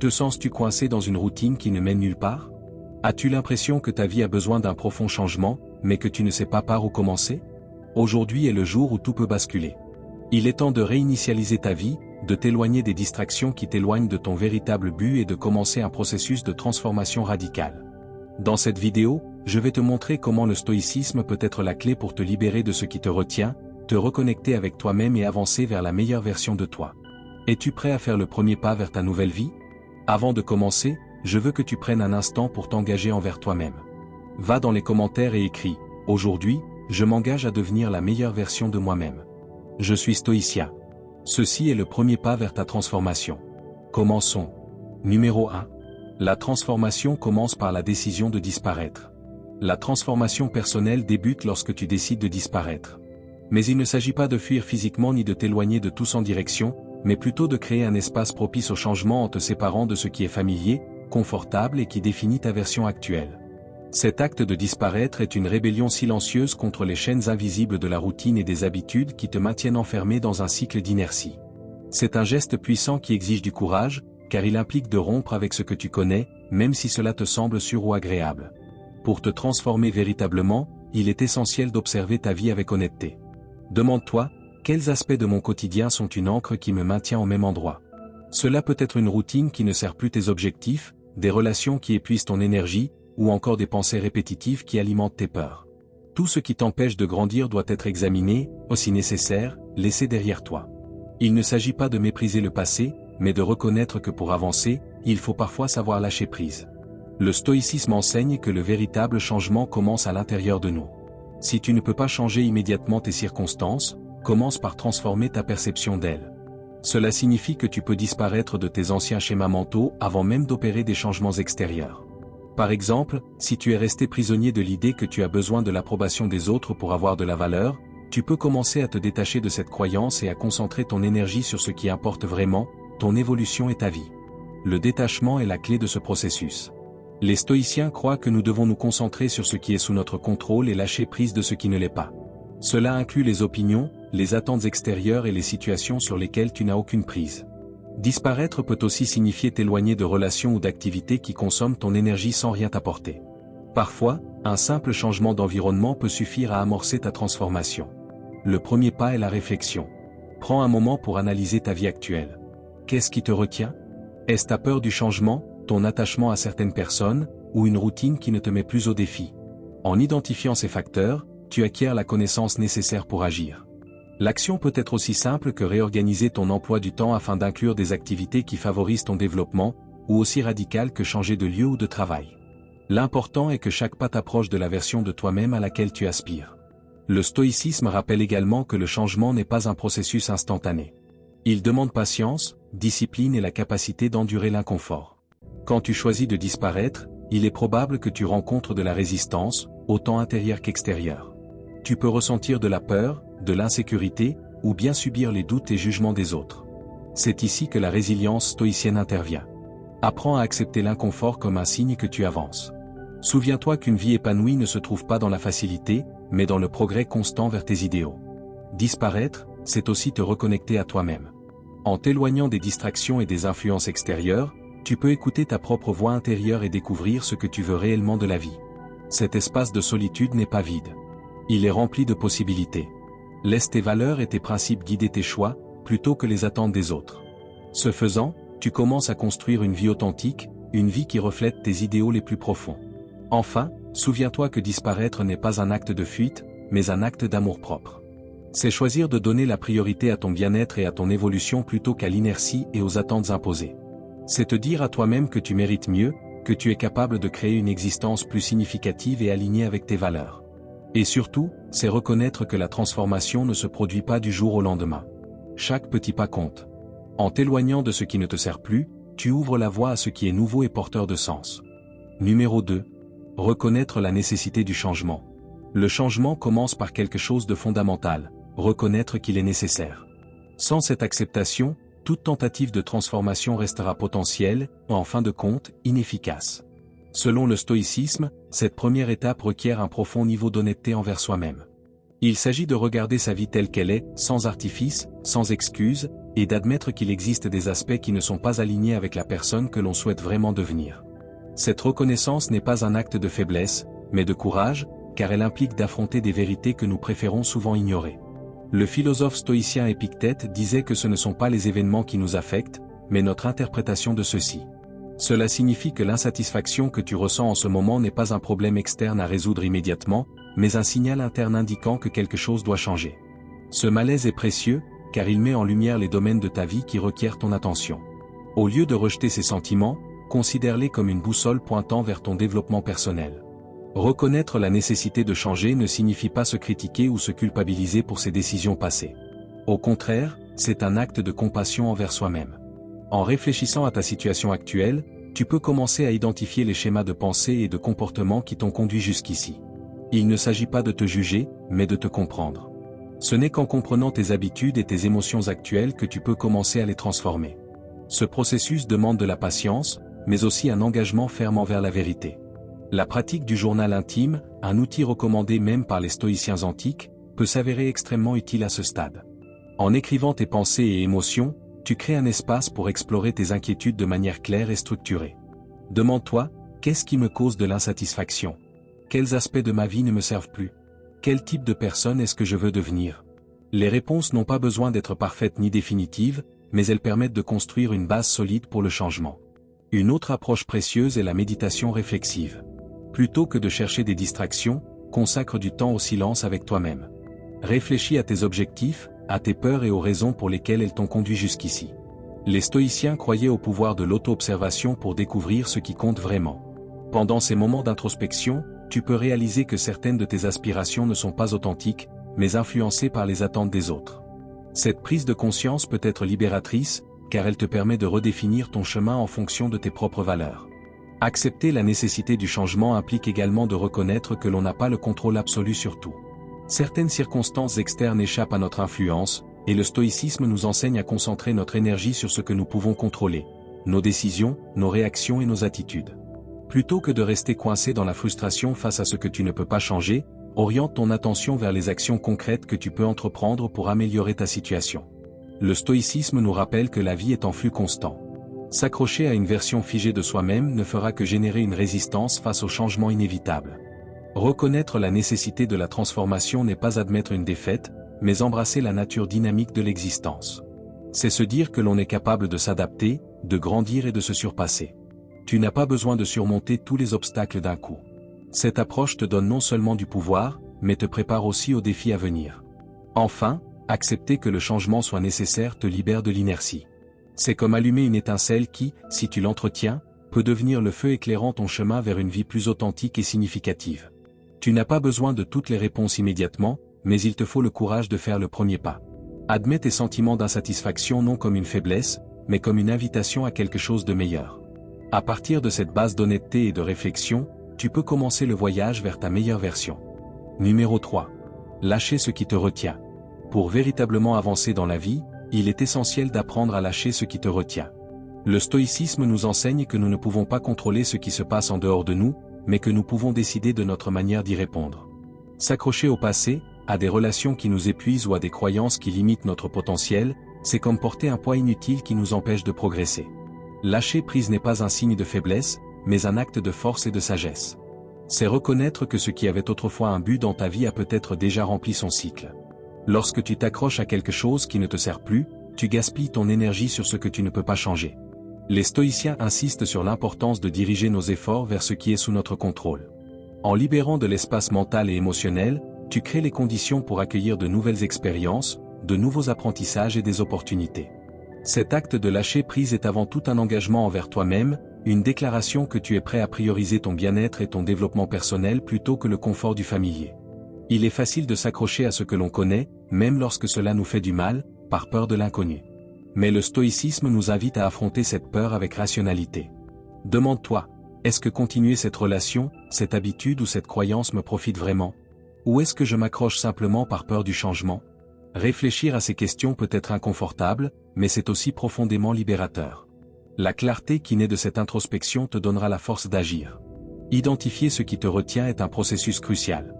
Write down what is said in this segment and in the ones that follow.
Te sens-tu coincé dans une routine qui ne mène nulle part? As-tu l'impression que ta vie a besoin d'un profond changement, mais que tu ne sais pas par où commencer? Aujourd'hui est le jour où tout peut basculer. Il est temps de réinitialiser ta vie, de t'éloigner des distractions qui t'éloignent de ton véritable but et de commencer un processus de transformation radicale. Dans cette vidéo, je vais te montrer comment le stoïcisme peut être la clé pour te libérer de ce qui te retient, te reconnecter avec toi-même et avancer vers la meilleure version de toi. Es-tu prêt à faire le premier pas vers ta nouvelle vie? Avant de commencer, je veux que tu prennes un instant pour t'engager envers toi-même. Va dans les commentaires et écris « Aujourd'hui, je m'engage à devenir la meilleure version de moi-même. Je suis stoïcien. » Ceci est le premier pas vers ta transformation. Commençons. Numéro 1. La transformation commence par la décision de disparaître. La transformation personnelle débute lorsque tu décides de disparaître. Mais il ne s'agit pas de fuir physiquement ni de t'éloigner de tout sans direction, mais plutôt de créer un espace propice au changement en te séparant de ce qui est familier, confortable et qui définit ta version actuelle. Cet acte de disparaître est une rébellion silencieuse contre les chaînes invisibles de la routine et des habitudes qui te maintiennent enfermé dans un cycle d'inertie. C'est un geste puissant qui exige du courage, car il implique de rompre avec ce que tu connais, même si cela te semble sûr ou agréable. Pour te transformer véritablement, il est essentiel d'observer ta vie avec honnêteté. Demande-toi, quels aspects de mon quotidien sont une ancre qui me maintient au même endroit? Cela peut être une routine qui ne sert plus tes objectifs, des relations qui épuisent ton énergie, ou encore des pensées répétitives qui alimentent tes peurs. Tout ce qui t'empêche de grandir doit être examiné, aussi nécessaire, laissé derrière toi. Il ne s'agit pas de mépriser le passé, mais de reconnaître que pour avancer, il faut parfois savoir lâcher prise. Le stoïcisme enseigne que le véritable changement commence à l'intérieur de nous. Si tu ne peux pas changer immédiatement tes circonstances, commence par transformer ta perception d'elles. Cela signifie que tu peux disparaître de tes anciens schémas mentaux avant même d'opérer des changements extérieurs. Par exemple, si tu es resté prisonnier de l'idée que tu as besoin de l'approbation des autres pour avoir de la valeur, tu peux commencer à te détacher de cette croyance et à concentrer ton énergie sur ce qui importe vraiment, ton évolution et ta vie. Le détachement est la clé de ce processus. Les stoïciens croient que nous devons nous concentrer sur ce qui est sous notre contrôle et lâcher prise de ce qui ne l'est pas. Cela inclut les opinions, les attentes extérieures et les situations sur lesquelles tu n'as aucune prise. Disparaître peut aussi signifier t'éloigner de relations ou d'activités qui consomment ton énergie sans rien t'apporter. Parfois, un simple changement d'environnement peut suffire à amorcer ta transformation. Le premier pas est la réflexion. Prends un moment pour analyser ta vie actuelle. Qu'est-ce qui te retient? Est-ce ta peur du changement, ton attachement à certaines personnes, ou une routine qui ne te met plus au défi? En identifiant ces facteurs, tu acquiers la connaissance nécessaire pour agir. L'action peut être aussi simple que réorganiser ton emploi du temps afin d'inclure des activités qui favorisent ton développement, ou aussi radicale que changer de lieu ou de travail. L'important est que chaque pas t'approche de la version de toi-même à laquelle tu aspires. Le stoïcisme rappelle également que le changement n'est pas un processus instantané. Il demande patience, discipline et la capacité d'endurer l'inconfort. Quand tu choisis de disparaître, il est probable que tu rencontres de la résistance, autant intérieure qu'extérieure. Tu peux ressentir de la peur, de l'insécurité, ou bien subir les doutes et jugements des autres. C'est ici que la résilience stoïcienne intervient. Apprends à accepter l'inconfort comme un signe que tu avances. Souviens-toi qu'une vie épanouie ne se trouve pas dans la facilité, mais dans le progrès constant vers tes idéaux. Disparaître, c'est aussi te reconnecter à toi-même. En t'éloignant des distractions et des influences extérieures, tu peux écouter ta propre voix intérieure et découvrir ce que tu veux réellement de la vie. Cet espace de solitude n'est pas vide. Il est rempli de possibilités. Laisse tes valeurs et tes principes guider tes choix, plutôt que les attentes des autres. Ce faisant, tu commences à construire une vie authentique, une vie qui reflète tes idéaux les plus profonds. Enfin, souviens-toi que disparaître n'est pas un acte de fuite, mais un acte d'amour-propre. C'est choisir de donner la priorité à ton bien-être et à ton évolution plutôt qu'à l'inertie et aux attentes imposées. C'est te dire à toi-même que tu mérites mieux, que tu es capable de créer une existence plus significative et alignée avec tes valeurs. Et surtout, c'est reconnaître que la transformation ne se produit pas du jour au lendemain. Chaque petit pas compte. En t'éloignant de ce qui ne te sert plus, tu ouvres la voie à ce qui est nouveau et porteur de sens. Numéro 2. Reconnaître la nécessité du changement. Le changement commence par quelque chose de fondamental, reconnaître qu'il est nécessaire. Sans cette acceptation, toute tentative de transformation restera potentielle, et en fin de compte, inefficace. Selon le stoïcisme, cette première étape requiert un profond niveau d'honnêteté envers soi-même. Il s'agit de regarder sa vie telle qu'elle est, sans artifice, sans excuse, et d'admettre qu'il existe des aspects qui ne sont pas alignés avec la personne que l'on souhaite vraiment devenir. Cette reconnaissance n'est pas un acte de faiblesse, mais de courage, car elle implique d'affronter des vérités que nous préférons souvent ignorer. Le philosophe stoïcien Épictète disait que ce ne sont pas les événements qui nous affectent, mais notre interprétation de ceux-ci. Cela signifie que l'insatisfaction que tu ressens en ce moment n'est pas un problème externe à résoudre immédiatement, mais un signal interne indiquant que quelque chose doit changer. Ce malaise est précieux, car il met en lumière les domaines de ta vie qui requièrent ton attention. Au lieu de rejeter ces sentiments, considère-les comme une boussole pointant vers ton développement personnel. Reconnaître la nécessité de changer ne signifie pas se critiquer ou se culpabiliser pour ses décisions passées. Au contraire, c'est un acte de compassion envers soi-même. En réfléchissant à ta situation actuelle, tu peux commencer à identifier les schémas de pensée et de comportement qui t'ont conduit jusqu'ici. Il ne s'agit pas de te juger, mais de te comprendre. Ce n'est qu'en comprenant tes habitudes et tes émotions actuelles que tu peux commencer à les transformer. Ce processus demande de la patience, mais aussi un engagement ferme envers la vérité. La pratique du journal intime, un outil recommandé même par les stoïciens antiques, peut s'avérer extrêmement utile à ce stade. En écrivant tes pensées et émotions, tu crées un espace pour explorer tes inquiétudes de manière claire et structurée. Demande-toi, qu'est-ce qui me cause de l'insatisfaction? Quels aspects de ma vie ne me servent plus? Quel type de personne est-ce que je veux devenir? Les réponses n'ont pas besoin d'être parfaites ni définitives, mais elles permettent de construire une base solide pour le changement. Une autre approche précieuse est la méditation réflexive. Plutôt que de chercher des distractions, consacre du temps au silence avec toi-même. Réfléchis à tes objectifs, à tes peurs et aux raisons pour lesquelles elles t'ont conduit jusqu'ici. Les stoïciens croyaient au pouvoir de l'auto-observation pour découvrir ce qui compte vraiment. Pendant ces moments d'introspection, tu peux réaliser que certaines de tes aspirations ne sont pas authentiques, mais influencées par les attentes des autres. Cette prise de conscience peut être libératrice, car elle te permet de redéfinir ton chemin en fonction de tes propres valeurs. Accepter la nécessité du changement implique également de reconnaître que l'on n'a pas le contrôle absolu sur tout. Certaines circonstances externes échappent à notre influence, et le stoïcisme nous enseigne à concentrer notre énergie sur ce que nous pouvons contrôler, nos décisions, nos réactions et nos attitudes. Plutôt que de rester coincé dans la frustration face à ce que tu ne peux pas changer, oriente ton attention vers les actions concrètes que tu peux entreprendre pour améliorer ta situation. Le stoïcisme nous rappelle que la vie est en flux constant. S'accrocher à une version figée de soi-même ne fera que générer une résistance face aux changements inévitables. Reconnaître la nécessité de la transformation n'est pas admettre une défaite, mais embrasser la nature dynamique de l'existence. C'est se dire que l'on est capable de s'adapter, de grandir et de se surpasser. Tu n'as pas besoin de surmonter tous les obstacles d'un coup. Cette approche te donne non seulement du pouvoir, mais te prépare aussi aux défis à venir. Enfin, accepter que le changement soit nécessaire te libère de l'inertie. C'est comme allumer une étincelle qui, si tu l'entretiens, peut devenir le feu éclairant ton chemin vers une vie plus authentique et significative. Tu n'as pas besoin de toutes les réponses immédiatement, mais il te faut le courage de faire le premier pas. Admets tes sentiments d'insatisfaction non comme une faiblesse, mais comme une invitation à quelque chose de meilleur. À partir de cette base d'honnêteté et de réflexion, tu peux commencer le voyage vers ta meilleure version. Numéro 3. Lâcher ce qui te retient. Pour véritablement avancer dans la vie, il est essentiel d'apprendre à lâcher ce qui te retient. Le stoïcisme nous enseigne que nous ne pouvons pas contrôler ce qui se passe en dehors de nous, mais que nous pouvons décider de notre manière d'y répondre. S'accrocher au passé, à des relations qui nous épuisent ou à des croyances qui limitent notre potentiel, c'est comme porter un poids inutile qui nous empêche de progresser. Lâcher prise n'est pas un signe de faiblesse, mais un acte de force et de sagesse. C'est reconnaître que ce qui avait autrefois un but dans ta vie a peut-être déjà rempli son cycle. Lorsque tu t'accroches à quelque chose qui ne te sert plus, tu gaspilles ton énergie sur ce que tu ne peux pas changer. Les stoïciens insistent sur l'importance de diriger nos efforts vers ce qui est sous notre contrôle. En libérant de l'espace mental et émotionnel, tu crées les conditions pour accueillir de nouvelles expériences, de nouveaux apprentissages et des opportunités. Cet acte de lâcher prise est avant tout un engagement envers toi-même, une déclaration que tu es prêt à prioriser ton bien-être et ton développement personnel plutôt que le confort du familier. Il est facile de s'accrocher à ce que l'on connaît, même lorsque cela nous fait du mal, par peur de l'inconnu. Mais le stoïcisme nous invite à affronter cette peur avec rationalité. Demande-toi, est-ce que continuer cette relation, cette habitude ou cette croyance me profite vraiment? Ou est-ce que je m'accroche simplement par peur du changement? Réfléchir à ces questions peut être inconfortable, mais c'est aussi profondément libérateur. La clarté qui naît de cette introspection te donnera la force d'agir. Identifier ce qui te retient est un processus crucial.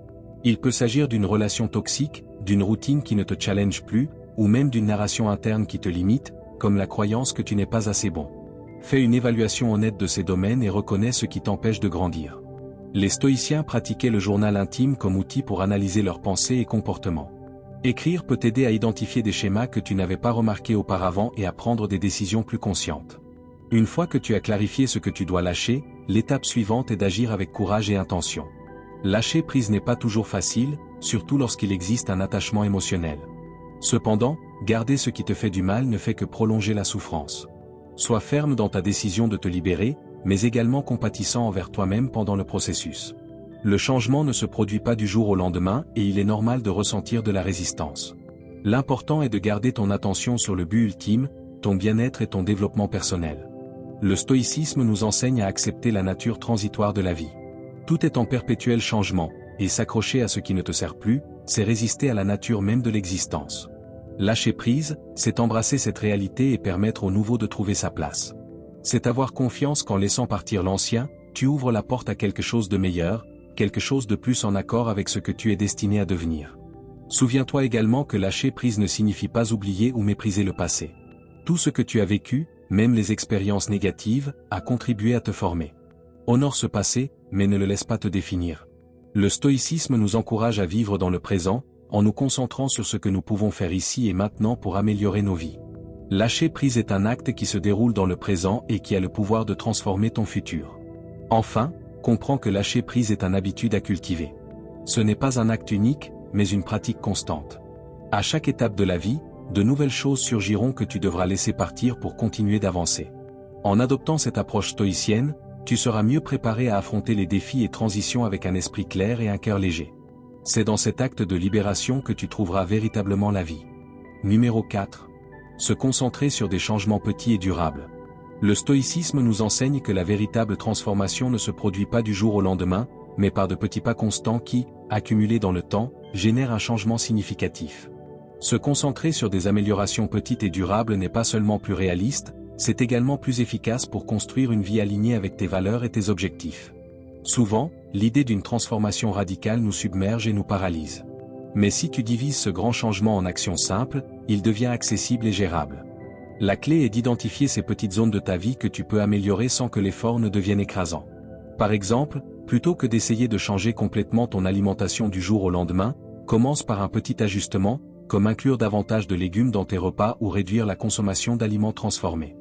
Il peut s'agir d'une relation toxique, d'une routine qui ne te challenge plus, ou même d'une narration interne qui te limite, comme la croyance que tu n'es pas assez bon. Fais une évaluation honnête de ces domaines et reconnais ce qui t'empêche de grandir. Les stoïciens pratiquaient le journal intime comme outil pour analyser leurs pensées et comportements. Écrire peut t'aider à identifier des schémas que tu n'avais pas remarqués auparavant et à prendre des décisions plus conscientes. Une fois que tu as clarifié ce que tu dois lâcher, l'étape suivante est d'agir avec courage et intention. Lâcher prise n'est pas toujours facile, surtout lorsqu'il existe un attachement émotionnel. Cependant, garder ce qui te fait du mal ne fait que prolonger la souffrance. Sois ferme dans ta décision de te libérer, mais également compatissant envers toi-même pendant le processus. Le changement ne se produit pas du jour au lendemain et il est normal de ressentir de la résistance. L'important est de garder ton attention sur le but ultime, ton bien-être et ton développement personnel. Le stoïcisme nous enseigne à accepter la nature transitoire de la vie. Tout est en perpétuel changement, et s'accrocher à ce qui ne te sert plus, c'est résister à la nature même de l'existence. Lâcher prise, c'est embrasser cette réalité et permettre au nouveau de trouver sa place. C'est avoir confiance qu'en laissant partir l'ancien, tu ouvres la porte à quelque chose de meilleur, quelque chose de plus en accord avec ce que tu es destiné à devenir. Souviens-toi également que lâcher prise ne signifie pas oublier ou mépriser le passé. Tout ce que tu as vécu, même les expériences négatives, a contribué à te former. Honore ce passé, mais ne le laisse pas te définir. Le stoïcisme nous encourage à vivre dans le présent, en nous concentrant sur ce que nous pouvons faire ici et maintenant pour améliorer nos vies. Lâcher prise est un acte qui se déroule dans le présent et qui a le pouvoir de transformer ton futur. Enfin, comprends que lâcher prise est une habitude à cultiver. Ce n'est pas un acte unique, mais une pratique constante. À chaque étape de la vie, de nouvelles choses surgiront que tu devras laisser partir pour continuer d'avancer. En adoptant cette approche stoïcienne, tu seras mieux préparé à affronter les défis et transitions avec un esprit clair et un cœur léger. C'est dans cet acte de libération que tu trouveras véritablement la vie. Numéro 4. Se concentrer sur des changements petits et durables. Le stoïcisme nous enseigne que la véritable transformation ne se produit pas du jour au lendemain, mais par de petits pas constants qui, accumulés dans le temps, génèrent un changement significatif. Se concentrer sur des améliorations petites et durables n'est pas seulement plus réaliste, c'est également plus efficace pour construire une vie alignée avec tes valeurs et tes objectifs. Souvent, l'idée d'une transformation radicale nous submerge et nous paralyse. Mais si tu divises ce grand changement en actions simples, il devient accessible et gérable. La clé est d'identifier ces petites zones de ta vie que tu peux améliorer sans que l'effort ne devienne écrasant. Par exemple, plutôt que d'essayer de changer complètement ton alimentation du jour au lendemain, commence par un petit ajustement, comme inclure davantage de légumes dans tes repas ou réduire la consommation d'aliments transformés.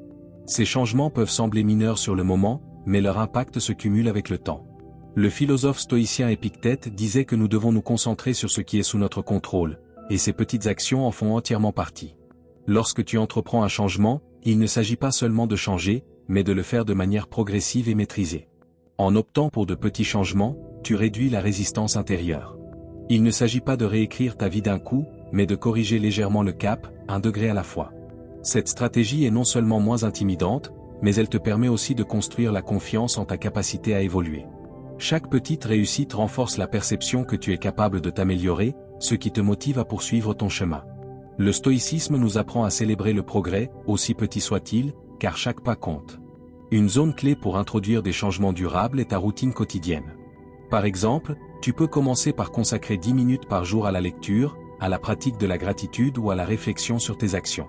Ces changements peuvent sembler mineurs sur le moment, mais leur impact se cumule avec le temps. Le philosophe stoïcien Épictète disait que nous devons nous concentrer sur ce qui est sous notre contrôle, et ces petites actions en font entièrement partie. Lorsque tu entreprends un changement, il ne s'agit pas seulement de changer, mais de le faire de manière progressive et maîtrisée. En optant pour de petits changements, tu réduis la résistance intérieure. Il ne s'agit pas de réécrire ta vie d'un coup, mais de corriger légèrement le cap, 1 degré à la fois. Cette stratégie est non seulement moins intimidante, mais elle te permet aussi de construire la confiance en ta capacité à évoluer. Chaque petite réussite renforce la perception que tu es capable de t'améliorer, ce qui te motive à poursuivre ton chemin. Le stoïcisme nous apprend à célébrer le progrès, aussi petit soit-il, car chaque pas compte. Une zone clé pour introduire des changements durables est ta routine quotidienne. Par exemple, tu peux commencer par consacrer 10 minutes par jour à la lecture, à la pratique de la gratitude ou à la réflexion sur tes actions.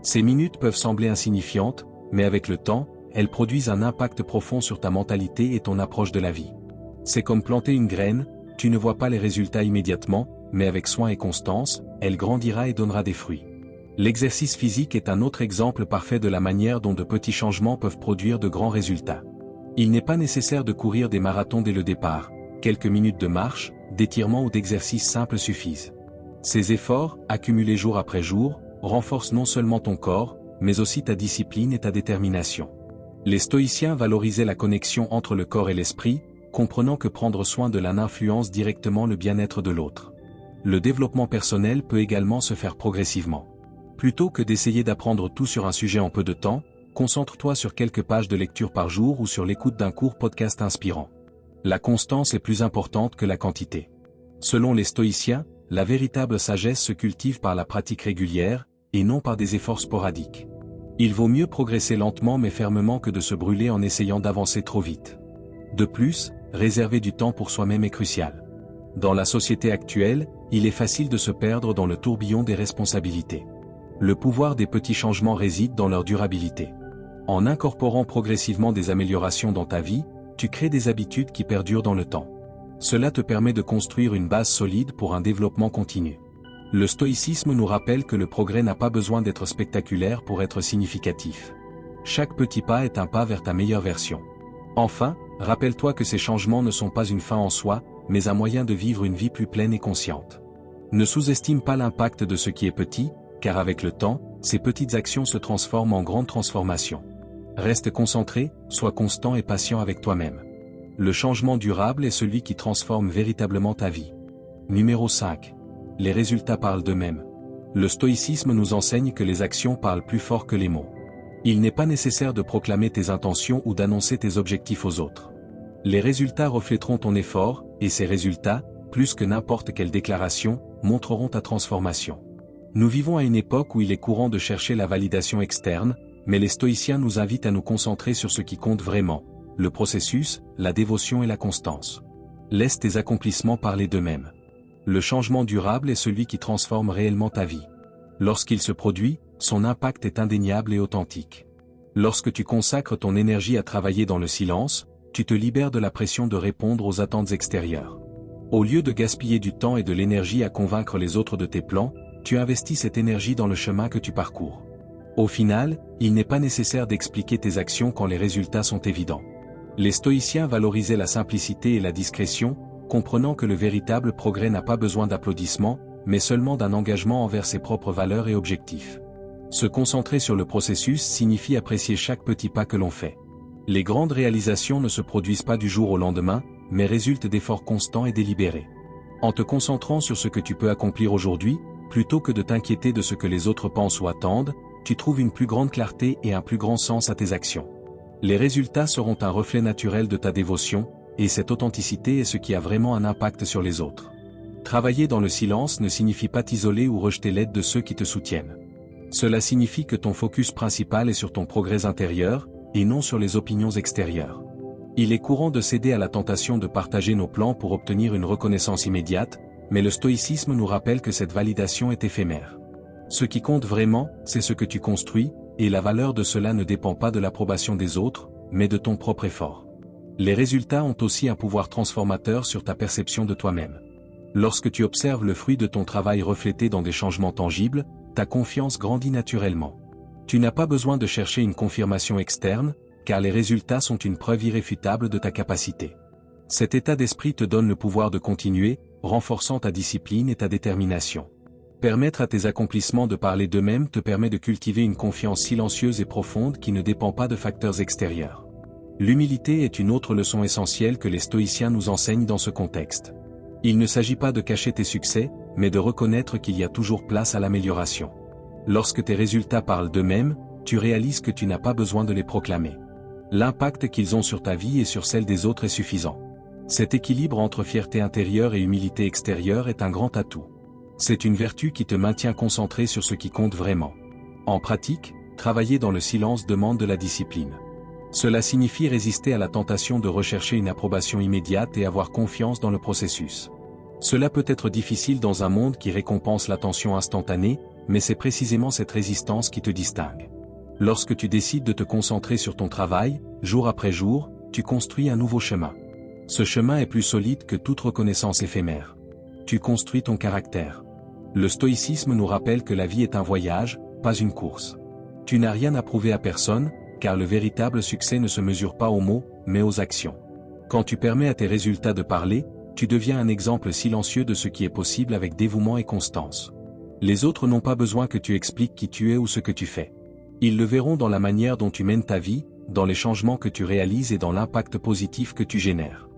Ces minutes peuvent sembler insignifiantes, mais avec le temps, elles produisent un impact profond sur ta mentalité et ton approche de la vie. C'est comme planter une graine, tu ne vois pas les résultats immédiatement, mais avec soin et constance, elle grandira et donnera des fruits. L'exercice physique est un autre exemple parfait de la manière dont de petits changements peuvent produire de grands résultats. Il n'est pas nécessaire de courir des marathons dès le départ, quelques minutes de marche, d'étirement ou d'exercice simple suffisent. Ces efforts, accumulés jour après jour, renforcent non seulement ton corps, mais aussi ta discipline et ta détermination. Les stoïciens valorisaient la connexion entre le corps et l'esprit, comprenant que prendre soin de l'un influence directement le bien-être de l'autre. Le développement personnel peut également se faire progressivement. Plutôt que d'essayer d'apprendre tout sur un sujet en peu de temps, concentre-toi sur quelques pages de lecture par jour ou sur l'écoute d'un court podcast inspirant. La constance est plus importante que la quantité. Selon les stoïciens, la véritable sagesse se cultive par la pratique régulière, et non par des efforts sporadiques. Il vaut mieux progresser lentement mais fermement que de se brûler en essayant d'avancer trop vite. De plus, réserver du temps pour soi-même est crucial. Dans la société actuelle, il est facile de se perdre dans le tourbillon des responsabilités. Le pouvoir des petits changements réside dans leur durabilité. En incorporant progressivement des améliorations dans ta vie, tu crées des habitudes qui perdurent dans le temps. Cela te permet de construire une base solide pour un développement continu. Le stoïcisme nous rappelle que le progrès n'a pas besoin d'être spectaculaire pour être significatif. Chaque petit pas est un pas vers ta meilleure version. Enfin, rappelle-toi que ces changements ne sont pas une fin en soi, mais un moyen de vivre une vie plus pleine et consciente. Ne sous-estime pas l'impact de ce qui est petit, car avec le temps, ces petites actions se transforment en grandes transformations. Reste concentré, sois constant et patient avec toi-même. Le changement durable est celui qui transforme véritablement ta vie. Numéro 5. Les résultats parlent d'eux-mêmes. Le stoïcisme nous enseigne que les actions parlent plus fort que les mots. Il n'est pas nécessaire de proclamer tes intentions ou d'annoncer tes objectifs aux autres. Les résultats reflèteront ton effort, et ces résultats, plus que n'importe quelle déclaration, montreront ta transformation. Nous vivons à une époque où il est courant de chercher la validation externe, mais les stoïciens nous invitent à nous concentrer sur ce qui compte vraiment, le processus, la dévotion et la constance. Laisse tes accomplissements parler d'eux-mêmes. Le changement durable est celui qui transforme réellement ta vie. Lorsqu'il se produit, son impact est indéniable et authentique. Lorsque tu consacres ton énergie à travailler dans le silence, tu te libères de la pression de répondre aux attentes extérieures. Au lieu de gaspiller du temps et de l'énergie à convaincre les autres de tes plans, tu investis cette énergie dans le chemin que tu parcours. Au final, il n'est pas nécessaire d'expliquer tes actions quand les résultats sont évidents. Les stoïciens valorisaient la simplicité et la discrétion, comprenant que le véritable progrès n'a pas besoin d'applaudissements, mais seulement d'un engagement envers ses propres valeurs et objectifs. Se concentrer sur le processus signifie apprécier chaque petit pas que l'on fait. Les grandes réalisations ne se produisent pas du jour au lendemain, mais résultent d'efforts constants et délibérés. En te concentrant sur ce que tu peux accomplir aujourd'hui, plutôt que de t'inquiéter de ce que les autres pensent ou attendent, tu trouves une plus grande clarté et un plus grand sens à tes actions. Les résultats seront un reflet naturel de ta dévotion, et cette authenticité est ce qui a vraiment un impact sur les autres. Travailler dans le silence ne signifie pas t'isoler ou rejeter l'aide de ceux qui te soutiennent. Cela signifie que ton focus principal est sur ton progrès intérieur, et non sur les opinions extérieures. Il est courant de céder à la tentation de partager nos plans pour obtenir une reconnaissance immédiate, mais le stoïcisme nous rappelle que cette validation est éphémère. Ce qui compte vraiment, c'est ce que tu construis, et la valeur de cela ne dépend pas de l'approbation des autres, mais de ton propre effort. Les résultats ont aussi un pouvoir transformateur sur ta perception de toi-même. Lorsque tu observes le fruit de ton travail reflété dans des changements tangibles, ta confiance grandit naturellement. Tu n'as pas besoin de chercher une confirmation externe, car les résultats sont une preuve irréfutable de ta capacité. Cet état d'esprit te donne le pouvoir de continuer, renforçant ta discipline et ta détermination. Permettre à tes accomplissements de parler d'eux-mêmes te permet de cultiver une confiance silencieuse et profonde qui ne dépend pas de facteurs extérieurs. L'humilité est une autre leçon essentielle que les stoïciens nous enseignent dans ce contexte. Il ne s'agit pas de cacher tes succès, mais de reconnaître qu'il y a toujours place à l'amélioration. Lorsque tes résultats parlent d'eux-mêmes, tu réalises que tu n'as pas besoin de les proclamer. L'impact qu'ils ont sur ta vie et sur celle des autres est suffisant. Cet équilibre entre fierté intérieure et humilité extérieure est un grand atout. C'est une vertu qui te maintient concentré sur ce qui compte vraiment. En pratique, travailler dans le silence demande de la discipline. Cela signifie résister à la tentation de rechercher une approbation immédiate et avoir confiance dans le processus. Cela peut être difficile dans un monde qui récompense l'attention instantanée, mais c'est précisément cette résistance qui te distingue. Lorsque tu décides de te concentrer sur ton travail, jour après jour, tu construis un nouveau chemin. Ce chemin est plus solide que toute reconnaissance éphémère. Tu construis ton caractère. Le stoïcisme nous rappelle que la vie est un voyage, pas une course. Tu n'as rien à prouver à personne, car le véritable succès ne se mesure pas aux mots, mais aux actions. Quand tu permets à tes résultats de parler, tu deviens un exemple silencieux de ce qui est possible avec dévouement et constance. Les autres n'ont pas besoin que tu expliques qui tu es ou ce que tu fais. Ils le verront dans la manière dont tu mènes ta vie, dans les changements que tu réalises et dans l'impact positif que tu génères.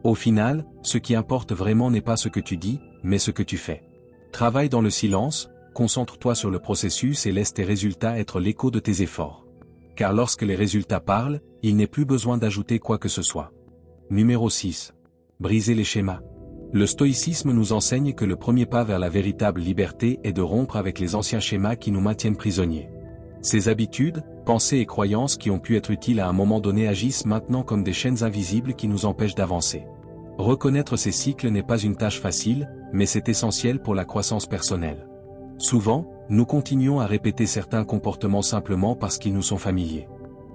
Au final, ce qui importe vraiment n'est pas ce que tu dis, mais ce que tu fais. Travaille dans le silence, concentre-toi sur le processus et laisse tes résultats être l'écho de tes efforts. Car lorsque les résultats parlent, il n'est plus besoin d'ajouter quoi que ce soit. Numéro 6. Briser les schémas. Le stoïcisme nous enseigne que le premier pas vers la véritable liberté est de rompre avec les anciens schémas qui nous maintiennent prisonniers. Ces habitudes, pensées et croyances qui ont pu être utiles à un moment donné agissent maintenant comme des chaînes invisibles qui nous empêchent d'avancer. Reconnaître ces cycles n'est pas une tâche facile, mais c'est essentiel pour la croissance personnelle. Souvent, nous continuons à répéter certains comportements simplement parce qu'ils nous sont familiers.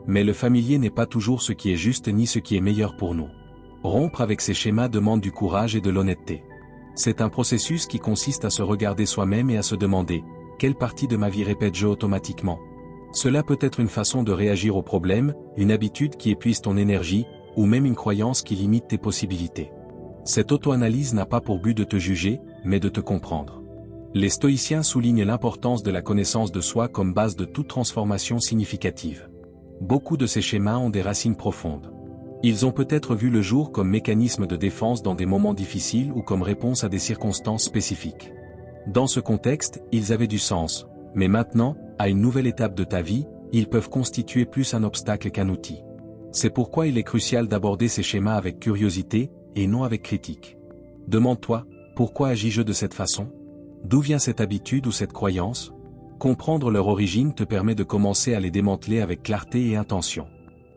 Mais le familier n'est pas toujours ce qui est juste ni ce qui est meilleur pour nous. Rompre avec ces schémas demande du courage et de l'honnêteté. C'est un processus qui consiste à se regarder soi-même et à se demander « Quelle partie de ma vie répète-je automatiquement ?» Cela peut être une façon de réagir au problème, une habitude qui épuise ton énergie, ou même une croyance qui limite tes possibilités. Cette auto-analyse n'a pas pour but de te juger, mais de te comprendre. Les stoïciens soulignent l'importance de la connaissance de soi comme base de toute transformation significative. Beaucoup de ces schémas ont des racines profondes. Ils ont peut-être vu le jour comme mécanisme de défense dans des moments difficiles ou comme réponse à des circonstances spécifiques. Dans ce contexte, ils avaient du sens, mais maintenant, à une nouvelle étape de ta vie, ils peuvent constituer plus un obstacle qu'un outil. C'est pourquoi il est crucial d'aborder ces schémas avec curiosité, et non avec critique. Demande-toi, pourquoi agis-je de cette façon? D'où vient cette habitude ou cette croyance? Comprendre leur origine te permet de commencer à les démanteler avec clarté et intention.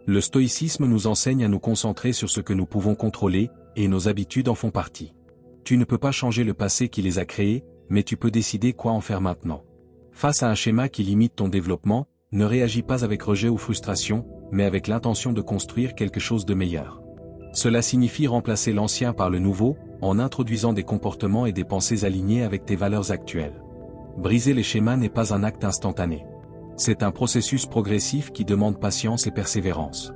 Le stoïcisme nous enseigne à nous concentrer sur ce que nous pouvons contrôler, et nos habitudes en font partie. Tu ne peux pas changer le passé qui les a créées, mais tu peux décider quoi en faire maintenant. Face à un schéma qui limite ton développement, ne réagis pas avec rejet ou frustration, mais avec l'intention de construire quelque chose de meilleur. Cela signifie remplacer l'ancien par le nouveau, en introduisant des comportements et des pensées alignés avec tes valeurs actuelles. Briser les schémas n'est pas un acte instantané. C'est un processus progressif qui demande patience et persévérance.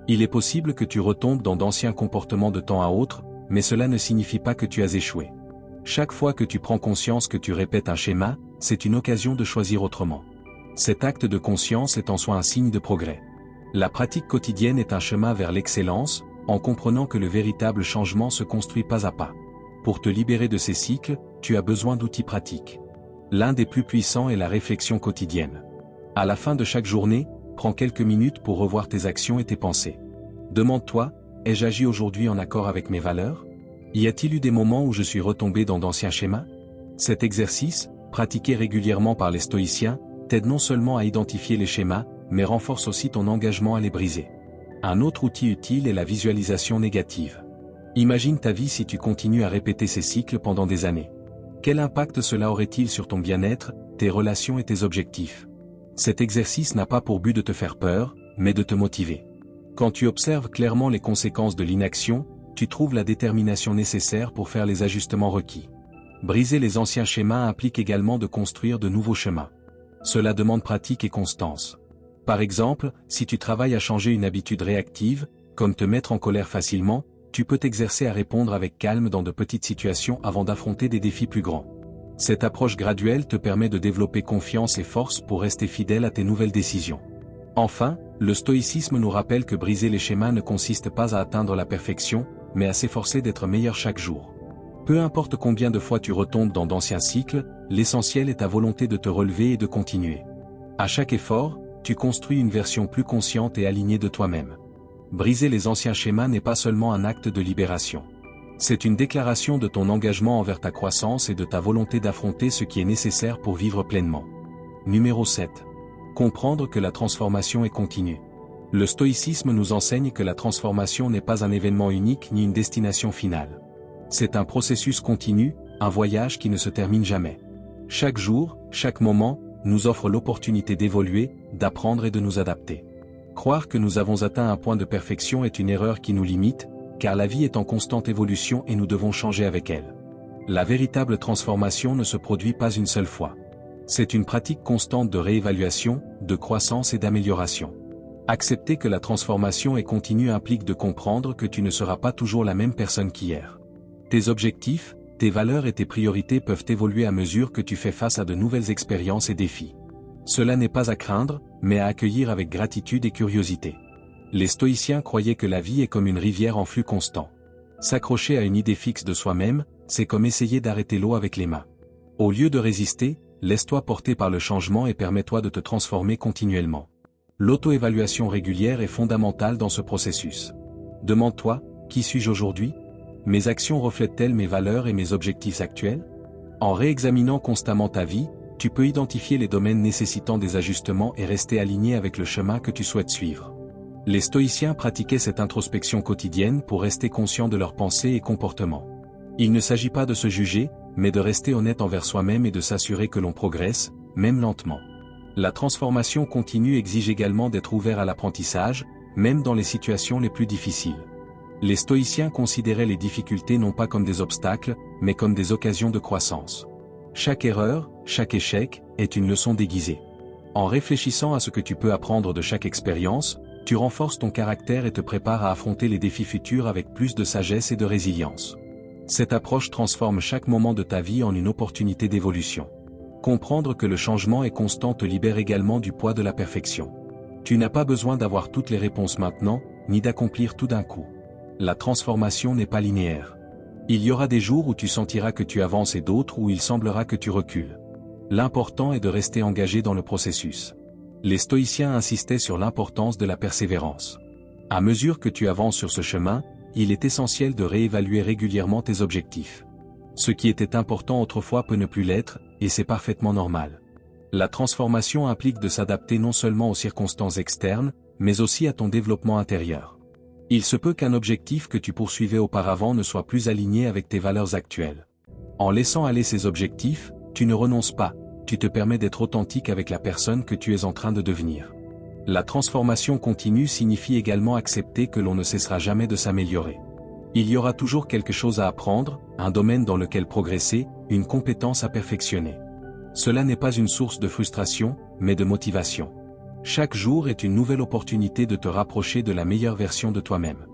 Il est possible que tu retombes dans d'anciens comportements de temps à autre, mais cela ne signifie pas que tu as échoué. Chaque fois que tu prends conscience que tu répètes un schéma, c'est une occasion de choisir autrement. Cet acte de conscience est en soi un signe de progrès. La pratique quotidienne est un chemin vers l'excellence, en comprenant que le véritable changement se construit pas à pas. Pour te libérer de ces cycles, tu as besoin d'outils pratiques. L'un des plus puissants est la réflexion quotidienne. À la fin de chaque journée, prends quelques minutes pour revoir tes actions et tes pensées. Demande-toi, ai-je agi aujourd'hui en accord avec mes valeurs? Y a-t-il eu des moments où je suis retombé dans d'anciens schémas? Cet exercice, pratiqué régulièrement par les stoïciens, t'aide non seulement à identifier les schémas, mais renforce aussi ton engagement à les briser. Un autre outil utile est la visualisation négative. Imagine ta vie si tu continues à répéter ces cycles pendant des années. Quel impact cela aurait-il sur ton bien-être, tes relations et tes objectifs? Cet exercice n'a pas pour but de te faire peur, mais de te motiver. Quand tu observes clairement les conséquences de l'inaction, tu trouves la détermination nécessaire pour faire les ajustements requis. Briser les anciens schémas implique également de construire de nouveaux chemins. Cela demande pratique et constance. Par exemple, si tu travailles à changer une habitude réactive, comme te mettre en colère facilement, tu peux t'exercer à répondre avec calme dans de petites situations avant d'affronter des défis plus grands. Cette approche graduelle te permet de développer confiance et force pour rester fidèle à tes nouvelles décisions. Enfin, le stoïcisme nous rappelle que briser les schémas ne consiste pas à atteindre la perfection, mais à s'efforcer d'être meilleur chaque jour. Peu importe combien de fois tu retombes dans d'anciens cycles, l'essentiel est ta volonté de te relever et de continuer. À chaque effort, tu construis une version plus consciente et alignée de toi-même. Briser les anciens schémas n'est pas seulement un acte de libération. C'est une déclaration de ton engagement envers ta croissance et de ta volonté d'affronter ce qui est nécessaire pour vivre pleinement. Numéro 7. Comprendre que la transformation est continue. Le stoïcisme nous enseigne que la transformation n'est pas un événement unique ni une destination finale. C'est un processus continu, un voyage qui ne se termine jamais. Chaque jour, chaque moment, nous offre l'opportunité d'évoluer, d'apprendre et de nous adapter. Croire que nous avons atteint un point de perfection est une erreur qui nous limite, car la vie est en constante évolution et nous devons changer avec elle. La véritable transformation ne se produit pas une seule fois. C'est une pratique constante de réévaluation, de croissance et d'amélioration. Accepter que la transformation est continue implique de comprendre que tu ne seras pas toujours la même personne qu'hier. Tes objectifs, tes valeurs et tes priorités peuvent évoluer à mesure que tu fais face à de nouvelles expériences et défis. Cela n'est pas à craindre, mais à accueillir avec gratitude et curiosité. Les stoïciens croyaient que la vie est comme une rivière en flux constant. S'accrocher à une idée fixe de soi-même, c'est comme essayer d'arrêter l'eau avec les mains. Au lieu de résister, laisse-toi porter par le changement et permets-toi de te transformer continuellement. L'auto-évaluation régulière est fondamentale dans ce processus. Demande-toi, qui suis-je aujourd'hui? Mes actions reflètent-elles mes valeurs et mes objectifs actuels? En réexaminant constamment ta vie, tu peux identifier les domaines nécessitant des ajustements et rester aligné avec le chemin que tu souhaites suivre. Les stoïciens pratiquaient cette introspection quotidienne pour rester conscients de leurs pensées et comportements. Il ne s'agit pas de se juger, mais de rester honnête envers soi-même et de s'assurer que l'on progresse, même lentement. La transformation continue exige également d'être ouvert à l'apprentissage, même dans les situations les plus difficiles. Les stoïciens considéraient les difficultés non pas comme des obstacles, mais comme des occasions de croissance. Chaque erreur, chaque échec, est une leçon déguisée. En réfléchissant à ce que tu peux apprendre de chaque expérience, tu renforces ton caractère et te prépares à affronter les défis futurs avec plus de sagesse et de résilience. Cette approche transforme chaque moment de ta vie en une opportunité d'évolution. Comprendre que le changement est constant te libère également du poids de la perfection. Tu n'as pas besoin d'avoir toutes les réponses maintenant, ni d'accomplir tout d'un coup. La transformation n'est pas linéaire. Il y aura des jours où tu sentiras que tu avances et d'autres où il semblera que tu recules. L'important est de rester engagé dans le processus. Les stoïciens insistaient sur l'importance de la persévérance. À mesure que tu avances sur ce chemin, il est essentiel de réévaluer régulièrement tes objectifs. Ce qui était important autrefois peut ne plus l'être, et c'est parfaitement normal. La transformation implique de s'adapter non seulement aux circonstances externes, mais aussi à ton développement intérieur. Il se peut qu'un objectif que tu poursuivais auparavant ne soit plus aligné avec tes valeurs actuelles. En laissant aller ces objectifs, tu ne renonces pas, tu te permets d'être authentique avec la personne que tu es en train de devenir. La transformation continue signifie également accepter que l'on ne cessera jamais de s'améliorer. Il y aura toujours quelque chose à apprendre, un domaine dans lequel progresser, une compétence à perfectionner. Cela n'est pas une source de frustration, mais de motivation. Chaque jour est une nouvelle opportunité de te rapprocher de la meilleure version de toi-même.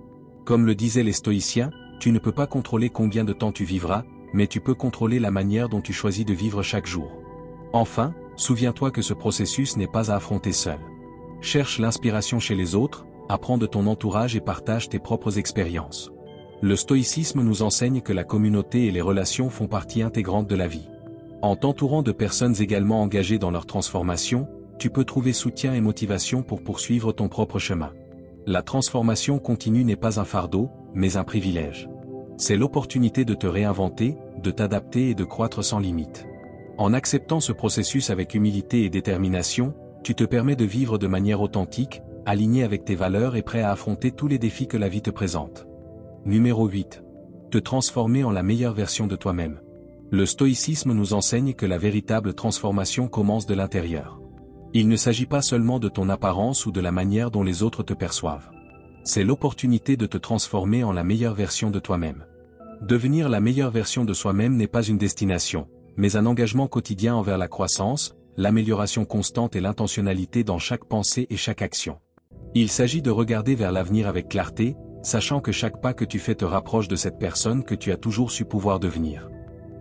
Comme le disaient les stoïciens, tu ne peux pas contrôler combien de temps tu vivras, mais tu peux contrôler la manière dont tu choisis de vivre chaque jour. Enfin, souviens-toi que ce processus n'est pas à affronter seul. Cherche l'inspiration chez les autres, apprends de ton entourage et partage tes propres expériences. Le stoïcisme nous enseigne que la communauté et les relations font partie intégrante de la vie. En t'entourant de personnes également engagées dans leur transformation, tu peux trouver soutien et motivation pour poursuivre ton propre chemin. La transformation continue n'est pas un fardeau, mais un privilège. C'est l'opportunité de te réinventer, de t'adapter et de croître sans limite. En acceptant ce processus avec humilité et détermination, tu te permets de vivre de manière authentique, aligné avec tes valeurs et prêt à affronter tous les défis que la vie te présente. Numéro 8. Te transformer en la meilleure version de toi-même. Le stoïcisme nous enseigne que la véritable transformation commence de l'intérieur. Il ne s'agit pas seulement de ton apparence ou de la manière dont les autres te perçoivent. C'est l'opportunité de te transformer en la meilleure version de toi-même. Devenir la meilleure version de soi-même n'est pas une destination, mais un engagement quotidien envers la croissance, l'amélioration constante et l'intentionnalité dans chaque pensée et chaque action. Il s'agit de regarder vers l'avenir avec clarté, sachant que chaque pas que tu fais te rapproche de cette personne que tu as toujours su pouvoir devenir.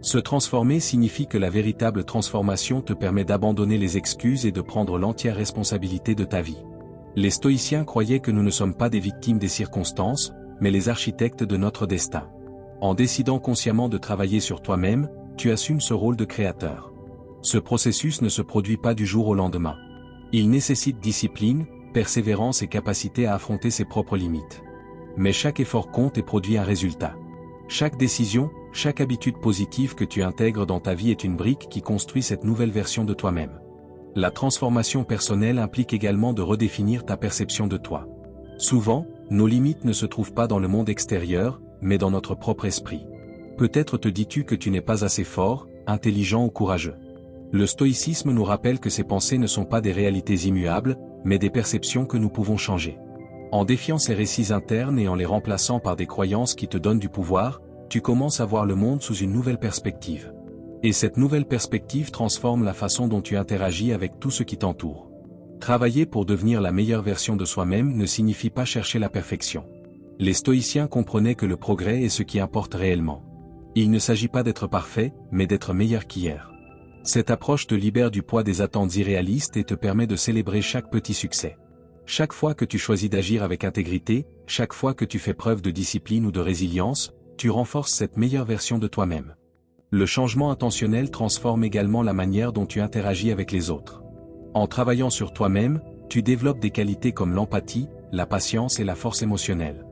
Se transformer signifie que la véritable transformation te permet d'abandonner les excuses et de prendre l'entière responsabilité de ta vie. Les stoïciens croyaient que nous ne sommes pas des victimes des circonstances, mais les architectes de notre destin. En décidant consciemment de travailler sur toi-même, tu assumes ce rôle de créateur. Ce processus ne se produit pas du jour au lendemain. Il nécessite discipline, persévérance et capacité à affronter ses propres limites. Mais chaque effort compte et produit un résultat. Chaque décision, chaque habitude positive que tu intègres dans ta vie est une brique qui construit cette nouvelle version de toi-même. La transformation personnelle implique également de redéfinir ta perception de toi. Souvent, nos limites ne se trouvent pas dans le monde extérieur, mais dans notre propre esprit. Peut-être te dis-tu que tu n'es pas assez fort, intelligent ou courageux. Le stoïcisme nous rappelle que ces pensées ne sont pas des réalités immuables, mais des perceptions que nous pouvons changer. En défiant ces récits internes et en les remplaçant par des croyances qui te donnent du pouvoir, tu commences à voir le monde sous une nouvelle perspective. Et cette nouvelle perspective transforme la façon dont tu interagis avec tout ce qui t'entoure. Travailler pour devenir la meilleure version de soi-même ne signifie pas chercher la perfection. Les stoïciens comprenaient que le progrès est ce qui importe réellement. Il ne s'agit pas d'être parfait, mais d'être meilleur qu'hier. Cette approche te libère du poids des attentes irréalistes et te permet de célébrer chaque petit succès. Chaque fois que tu choisis d'agir avec intégrité, chaque fois que tu fais preuve de discipline ou de résilience, tu renforces cette meilleure version de toi-même. Le changement intentionnel transforme également la manière dont tu interagis avec les autres. En travaillant sur toi-même, tu développes des qualités comme l'empathie, la patience et la force émotionnelle.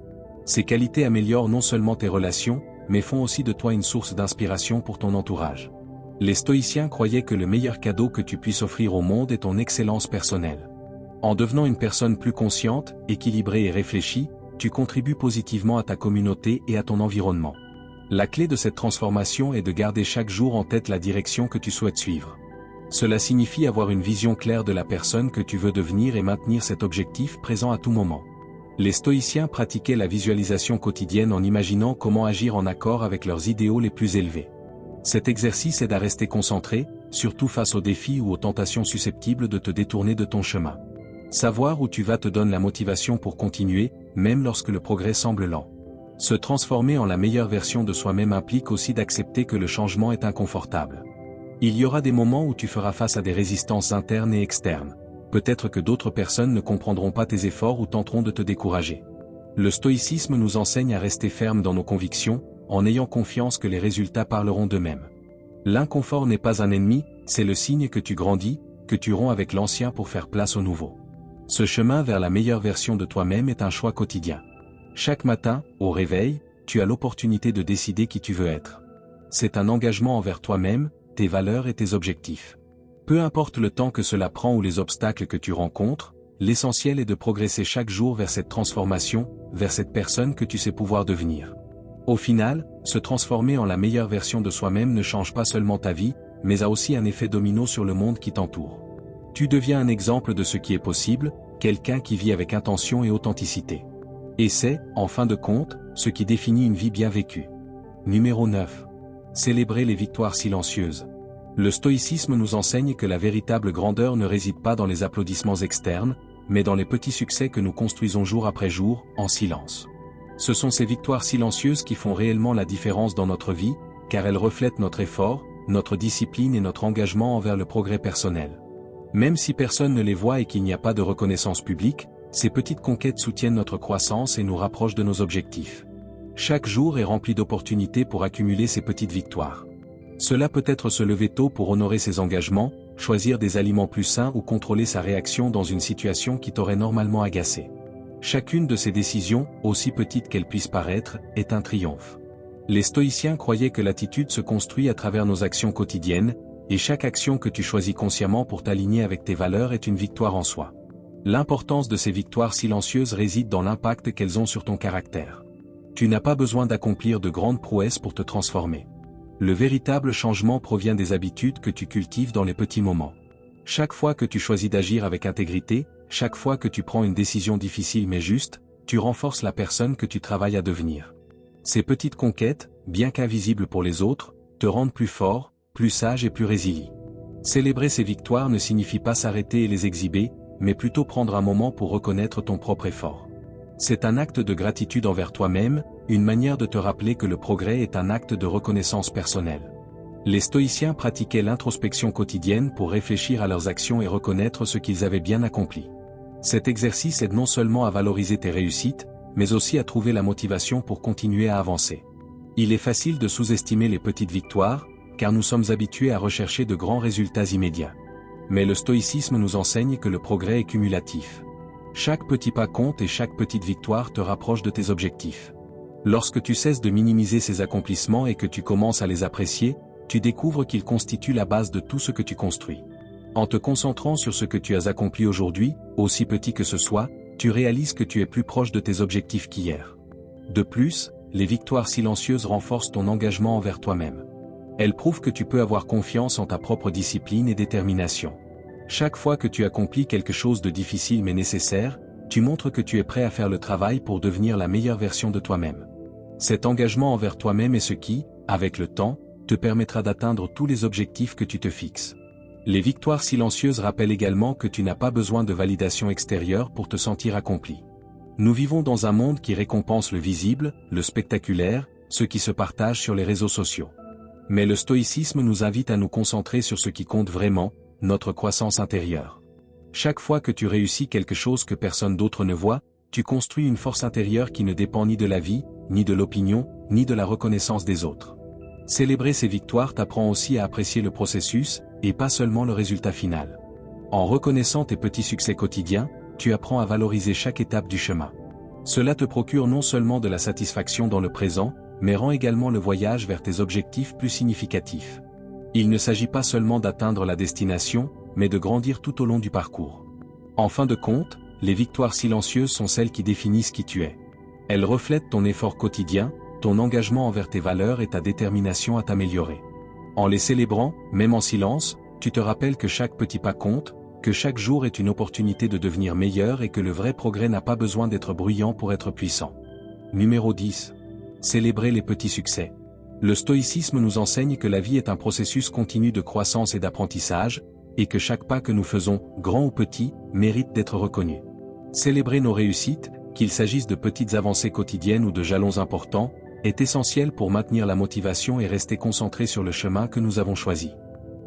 Ces qualités améliorent non seulement tes relations, mais font aussi de toi une source d'inspiration pour ton entourage. Les stoïciens croyaient que le meilleur cadeau que tu puisses offrir au monde est ton excellence personnelle. En devenant une personne plus consciente, équilibrée et réfléchie, tu contribues positivement à ta communauté et à ton environnement. La clé de cette transformation est de garder chaque jour en tête la direction que tu souhaites suivre. Cela signifie avoir une vision claire de la personne que tu veux devenir et maintenir cet objectif présent à tout moment. Les stoïciens pratiquaient la visualisation quotidienne en imaginant comment agir en accord avec leurs idéaux les plus élevés. Cet exercice aide à rester concentré, surtout face aux défis ou aux tentations susceptibles de te détourner de ton chemin. Savoir où tu vas te donne la motivation pour continuer, même lorsque le progrès semble lent. Se transformer en la meilleure version de soi-même implique aussi d'accepter que le changement est inconfortable. Il y aura des moments où tu feras face à des résistances internes et externes. Peut-être que d'autres personnes ne comprendront pas tes efforts ou tenteront de te décourager. Le stoïcisme nous enseigne à rester ferme dans nos convictions, en ayant confiance que les résultats parleront d'eux-mêmes. L'inconfort n'est pas un ennemi, c'est le signe que tu grandis, que tu romps avec l'ancien pour faire place au nouveau. Ce chemin vers la meilleure version de toi-même est un choix quotidien. Chaque matin, au réveil, tu as l'opportunité de décider qui tu veux être. C'est un engagement envers toi-même, tes valeurs et tes objectifs. Peu importe le temps que cela prend ou les obstacles que tu rencontres, l'essentiel est de progresser chaque jour vers cette transformation, vers cette personne que tu sais pouvoir devenir. Au final, se transformer en la meilleure version de soi-même ne change pas seulement ta vie, mais a aussi un effet domino sur le monde qui t'entoure. Tu deviens un exemple de ce qui est possible, quelqu'un qui vit avec intention et authenticité. Et c'est, en fin de compte, ce qui définit une vie bien vécue. Numéro 9. Célébrer les victoires silencieuses. Le stoïcisme nous enseigne que la véritable grandeur ne réside pas dans les applaudissements externes, mais dans les petits succès que nous construisons jour après jour, en silence. Ce sont ces victoires silencieuses qui font réellement la différence dans notre vie, car elles reflètent notre effort, notre discipline et notre engagement envers le progrès personnel. Même si personne ne les voit et qu'il n'y a pas de reconnaissance publique, ces petites conquêtes soutiennent notre croissance et nous rapprochent de nos objectifs. Chaque jour est rempli d'opportunités pour accumuler ces petites victoires. Cela peut être se lever tôt pour honorer ses engagements, choisir des aliments plus sains ou contrôler sa réaction dans une situation qui t'aurait normalement agacé. Chacune de ces décisions, aussi petite qu'elle puisse paraître, est un triomphe. Les stoïciens croyaient que l'attitude se construit à travers nos actions quotidiennes, et chaque action que tu choisis consciemment pour t'aligner avec tes valeurs est une victoire en soi. L'importance de ces victoires silencieuses réside dans l'impact qu'elles ont sur ton caractère. Tu n'as pas besoin d'accomplir de grandes prouesses pour te transformer. Le véritable changement provient des habitudes que tu cultives dans les petits moments. Chaque fois que tu choisis d'agir avec intégrité, chaque fois que tu prends une décision difficile mais juste, tu renforces la personne que tu travailles à devenir. Ces petites conquêtes, bien qu'invisibles pour les autres, te rendent plus fort, plus sage et plus résilient. Célébrer ces victoires ne signifie pas s'arrêter et les exhiber, mais plutôt prendre un moment pour reconnaître ton propre effort. C'est un acte de gratitude envers toi-même, une manière de te rappeler que le progrès est un acte de reconnaissance personnelle. Les stoïciens pratiquaient l'introspection quotidienne pour réfléchir à leurs actions et reconnaître ce qu'ils avaient bien accompli. Cet exercice aide non seulement à valoriser tes réussites, mais aussi à trouver la motivation pour continuer à avancer. Il est facile de sous-estimer les petites victoires, car nous sommes habitués à rechercher de grands résultats immédiats. Mais le stoïcisme nous enseigne que le progrès est cumulatif. Chaque petit pas compte et chaque petite victoire te rapproche de tes objectifs. Lorsque tu cesses de minimiser ces accomplissements et que tu commences à les apprécier, tu découvres qu'ils constituent la base de tout ce que tu construis. En te concentrant sur ce que tu as accompli aujourd'hui, aussi petit que ce soit, tu réalises que tu es plus proche de tes objectifs qu'hier. De plus, les victoires silencieuses renforcent ton engagement envers toi-même. Elles prouvent que tu peux avoir confiance en ta propre discipline et détermination. Chaque fois que tu accomplis quelque chose de difficile mais nécessaire, tu montres que tu es prêt à faire le travail pour devenir la meilleure version de toi-même. Cet engagement envers toi-même est ce qui, avec le temps, te permettra d'atteindre tous les objectifs que tu te fixes. Les victoires silencieuses rappellent également que tu n'as pas besoin de validation extérieure pour te sentir accompli. Nous vivons dans un monde qui récompense le visible, le spectaculaire, ce qui se partage sur les réseaux sociaux. Mais le stoïcisme nous invite à nous concentrer sur ce qui compte vraiment, notre croissance intérieure. Chaque fois que tu réussis quelque chose que personne d'autre ne voit, tu construis une force intérieure qui ne dépend ni de la vie, ni de l'opinion, ni de la reconnaissance des autres. Célébrer ces victoires t'apprend aussi à apprécier le processus, et pas seulement le résultat final. En reconnaissant tes petits succès quotidiens, tu apprends à valoriser chaque étape du chemin. Cela te procure non seulement de la satisfaction dans le présent, mais rend également le voyage vers tes objectifs plus significatifs. Il ne s'agit pas seulement d'atteindre la destination, mais de grandir tout au long du parcours. En fin de compte, les victoires silencieuses sont celles qui définissent qui tu es. Elles reflètent ton effort quotidien, ton engagement envers tes valeurs et ta détermination à t'améliorer. En les célébrant, même en silence, tu te rappelles que chaque petit pas compte, que chaque jour est une opportunité de devenir meilleur et que le vrai progrès n'a pas besoin d'être bruyant pour être puissant. Numéro 10. Célébrer les petits succès. Le stoïcisme nous enseigne que la vie est un processus continu de croissance et d'apprentissage, et que chaque pas que nous faisons, grand ou petit, mérite d'être reconnu. Célébrer nos réussites, qu'il s'agisse de petites avancées quotidiennes ou de jalons importants, est essentiel pour maintenir la motivation et rester concentré sur le chemin que nous avons choisi.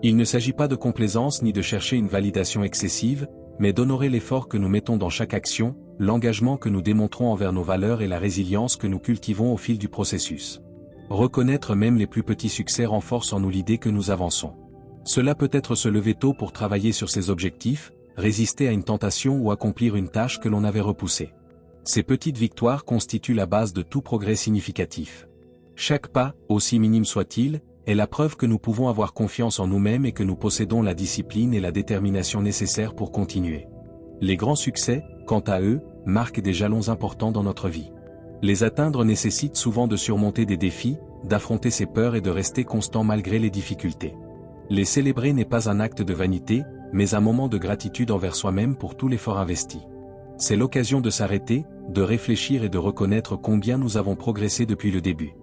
Il ne s'agit pas de complaisance ni de chercher une validation excessive, mais d'honorer l'effort que nous mettons dans chaque action, l'engagement que nous démontrons envers nos valeurs et la résilience que nous cultivons au fil du processus. Reconnaître même les plus petits succès renforce en nous l'idée que nous avançons. Cela peut être se lever tôt pour travailler sur ses objectifs, résister à une tentation ou accomplir une tâche que l'on avait repoussée. Ces petites victoires constituent la base de tout progrès significatif. Chaque pas, aussi minime soit-il, est la preuve que nous pouvons avoir confiance en nous-mêmes et que nous possédons la discipline et la détermination nécessaires pour continuer. Les grands succès, quant à eux, marquent des jalons importants dans notre vie. Les atteindre nécessite souvent de surmonter des défis, d'affronter ses peurs et de rester constant malgré les difficultés. Les célébrer n'est pas un acte de vanité, mais un moment de gratitude envers soi-même pour tout l'effort investi. C'est l'occasion de s'arrêter, de réfléchir et de reconnaître combien nous avons progressé depuis le début.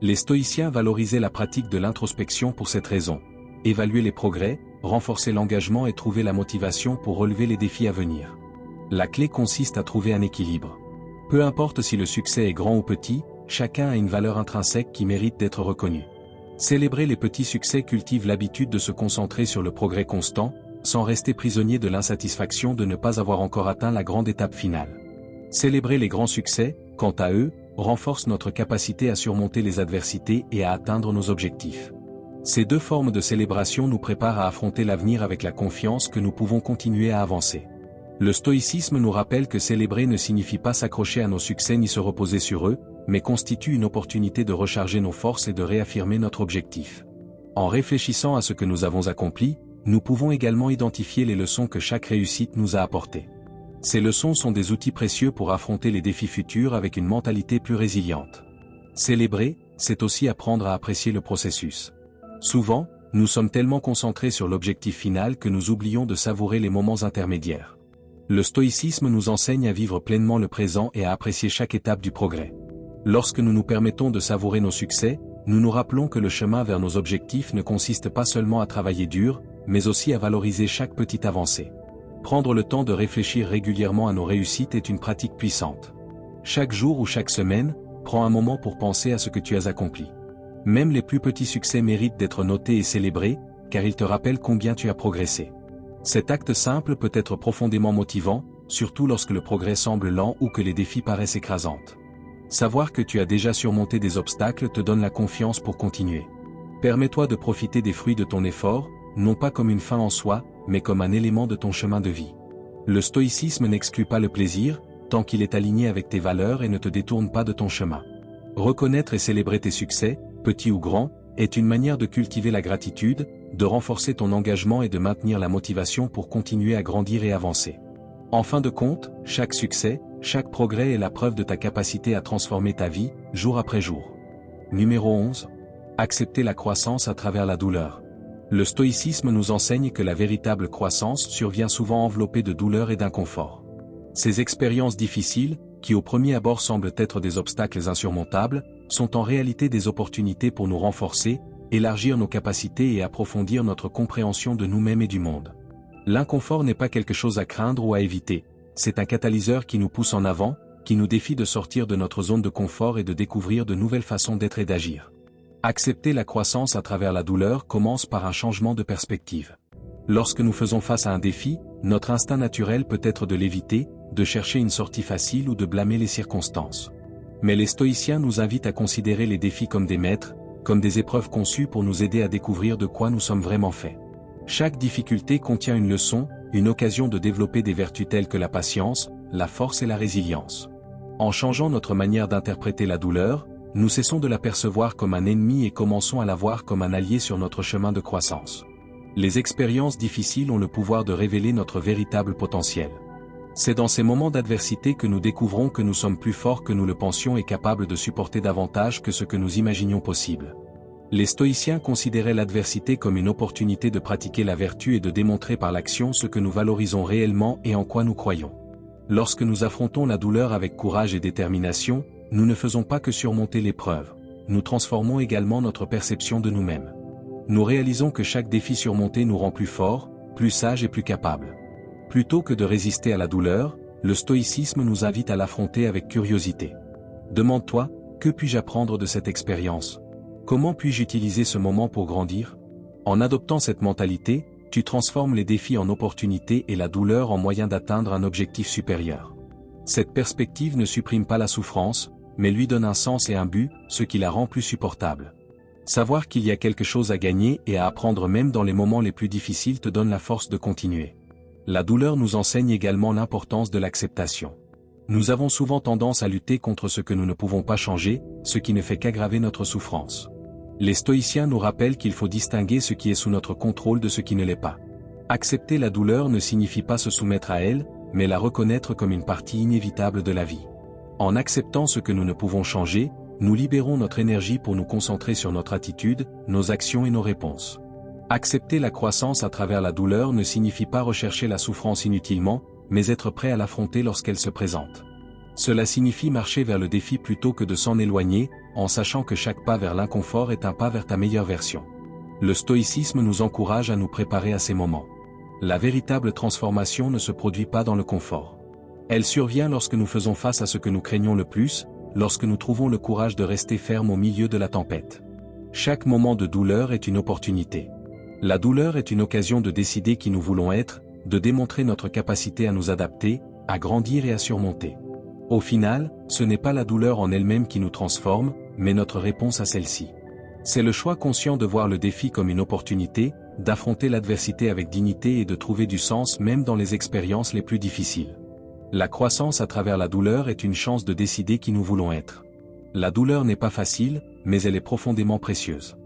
Les stoïciens valorisaient la pratique de l'introspection pour cette raison. Évaluer les progrès, renforcer l'engagement et trouver la motivation pour relever les défis à venir. La clé consiste à trouver un équilibre. Peu importe si le succès est grand ou petit, chacun a une valeur intrinsèque qui mérite d'être reconnue. Célébrer les petits succès cultive l'habitude de se concentrer sur le progrès constant, sans rester prisonnier de l'insatisfaction de ne pas avoir encore atteint la grande étape finale. Célébrer les grands succès, quant à eux, renforce notre capacité à surmonter les adversités et à atteindre nos objectifs. Ces deux formes de célébration nous préparent à affronter l'avenir avec la confiance que nous pouvons continuer à avancer. Le stoïcisme nous rappelle que célébrer ne signifie pas s'accrocher à nos succès ni se reposer sur eux, mais constitue une opportunité de recharger nos forces et de réaffirmer notre objectif. En réfléchissant à ce que nous avons accompli, nous pouvons également identifier les leçons que chaque réussite nous a apportées. Ces leçons sont des outils précieux pour affronter les défis futurs avec une mentalité plus résiliente. Célébrer, c'est aussi apprendre à apprécier le processus. Souvent, nous sommes tellement concentrés sur l'objectif final que nous oublions de savourer les moments intermédiaires. Le stoïcisme nous enseigne à vivre pleinement le présent et à apprécier chaque étape du progrès. Lorsque nous nous permettons de savourer nos succès, nous nous rappelons que le chemin vers nos objectifs ne consiste pas seulement à travailler dur, mais aussi à valoriser chaque petite avancée. Prendre le temps de réfléchir régulièrement à nos réussites est une pratique puissante. Chaque jour ou chaque semaine, prends un moment pour penser à ce que tu as accompli. Même les plus petits succès méritent d'être notés et célébrés, car ils te rappellent combien tu as progressé. Cet acte simple peut être profondément motivant, surtout lorsque le progrès semble lent ou que les défis paraissent écrasants. Savoir que tu as déjà surmonté des obstacles te donne la confiance pour continuer. Permets-toi de profiter des fruits de ton effort, non pas comme une fin en soi, mais comme un élément de ton chemin de vie. Le stoïcisme n'exclut pas le plaisir, tant qu'il est aligné avec tes valeurs et ne te détourne pas de ton chemin. Reconnaître et célébrer tes succès, petits ou grands, est une manière de cultiver la gratitude, de renforcer ton engagement et de maintenir la motivation pour continuer à grandir et avancer. En fin de compte, chaque succès, chaque progrès est la preuve de ta capacité à transformer ta vie, jour après jour. Numéro 11. Accepter la croissance à travers la douleur. Le stoïcisme nous enseigne que la véritable croissance survient souvent enveloppée de douleur et d'inconfort. Ces expériences difficiles, qui au premier abord semblent être des obstacles insurmontables, sont en réalité des opportunités pour nous renforcer, élargir nos capacités et approfondir notre compréhension de nous-mêmes et du monde. L'inconfort n'est pas quelque chose à craindre ou à éviter, c'est un catalyseur qui nous pousse en avant, qui nous défie de sortir de notre zone de confort et de découvrir de nouvelles façons d'être et d'agir. Accepter la croissance à travers la douleur commence par un changement de perspective. Lorsque nous faisons face à un défi, notre instinct naturel peut être de l'éviter, de chercher une sortie facile ou de blâmer les circonstances. Mais les stoïciens nous invitent à considérer les défis comme des maîtres, comme des épreuves conçues pour nous aider à découvrir de quoi nous sommes vraiment faits. Chaque difficulté contient une leçon, une occasion de développer des vertus telles que la patience, la force et la résilience. En changeant notre manière d'interpréter la douleur, nous cessons de la percevoir comme un ennemi et commençons à la voir comme un allié sur notre chemin de croissance. Les expériences difficiles ont le pouvoir de révéler notre véritable potentiel. C'est dans ces moments d'adversité que nous découvrons que nous sommes plus forts que nous le pensions et capables de supporter davantage que ce que nous imaginions possible. Les stoïciens considéraient l'adversité comme une opportunité de pratiquer la vertu et de démontrer par l'action ce que nous valorisons réellement et en quoi nous croyons. Lorsque nous affrontons la douleur avec courage et détermination, nous ne faisons pas que surmonter l'épreuve, nous transformons également notre perception de nous-mêmes. Nous réalisons que chaque défi surmonté nous rend plus forts, plus sages et plus capables. Plutôt que de résister à la douleur, le stoïcisme nous invite à l'affronter avec curiosité. Demande-toi, que puis-je apprendre de cette expérience ? Comment puis-je utiliser ce moment pour grandir ? En adoptant cette mentalité, tu transformes les défis en opportunités et la douleur en moyen d'atteindre un objectif supérieur. Cette perspective ne supprime pas la souffrance, mais lui donne un sens et un but, ce qui la rend plus supportable. Savoir qu'il y a quelque chose à gagner et à apprendre même dans les moments les plus difficiles te donne la force de continuer. La douleur nous enseigne également l'importance de l'acceptation. Nous avons souvent tendance à lutter contre ce que nous ne pouvons pas changer, ce qui ne fait qu'aggraver notre souffrance. Les stoïciens nous rappellent qu'il faut distinguer ce qui est sous notre contrôle de ce qui ne l'est pas. Accepter la douleur ne signifie pas se soumettre à elle, mais la reconnaître comme une partie inévitable de la vie. En acceptant ce que nous ne pouvons changer, nous libérons notre énergie pour nous concentrer sur notre attitude, nos actions et nos réponses. Accepter la croissance à travers la douleur ne signifie pas rechercher la souffrance inutilement, mais être prêt à l'affronter lorsqu'elle se présente. Cela signifie marcher vers le défi plutôt que de s'en éloigner, en sachant que chaque pas vers l'inconfort est un pas vers ta meilleure version. Le stoïcisme nous encourage à nous préparer à ces moments. La véritable transformation ne se produit pas dans le confort. Elle survient lorsque nous faisons face à ce que nous craignons le plus, lorsque nous trouvons le courage de rester ferme au milieu de la tempête. Chaque moment de douleur est une opportunité. La douleur est une occasion de décider qui nous voulons être, de démontrer notre capacité à nous adapter, à grandir et à surmonter. Au final, ce n'est pas la douleur en elle-même qui nous transforme, mais notre réponse à celle-ci. C'est le choix conscient de voir le défi comme une opportunité, d'affronter l'adversité avec dignité et de trouver du sens même dans les expériences les plus difficiles. La croissance à travers la douleur est une chance de décider qui nous voulons être. La douleur n'est pas facile, mais elle est profondément précieuse.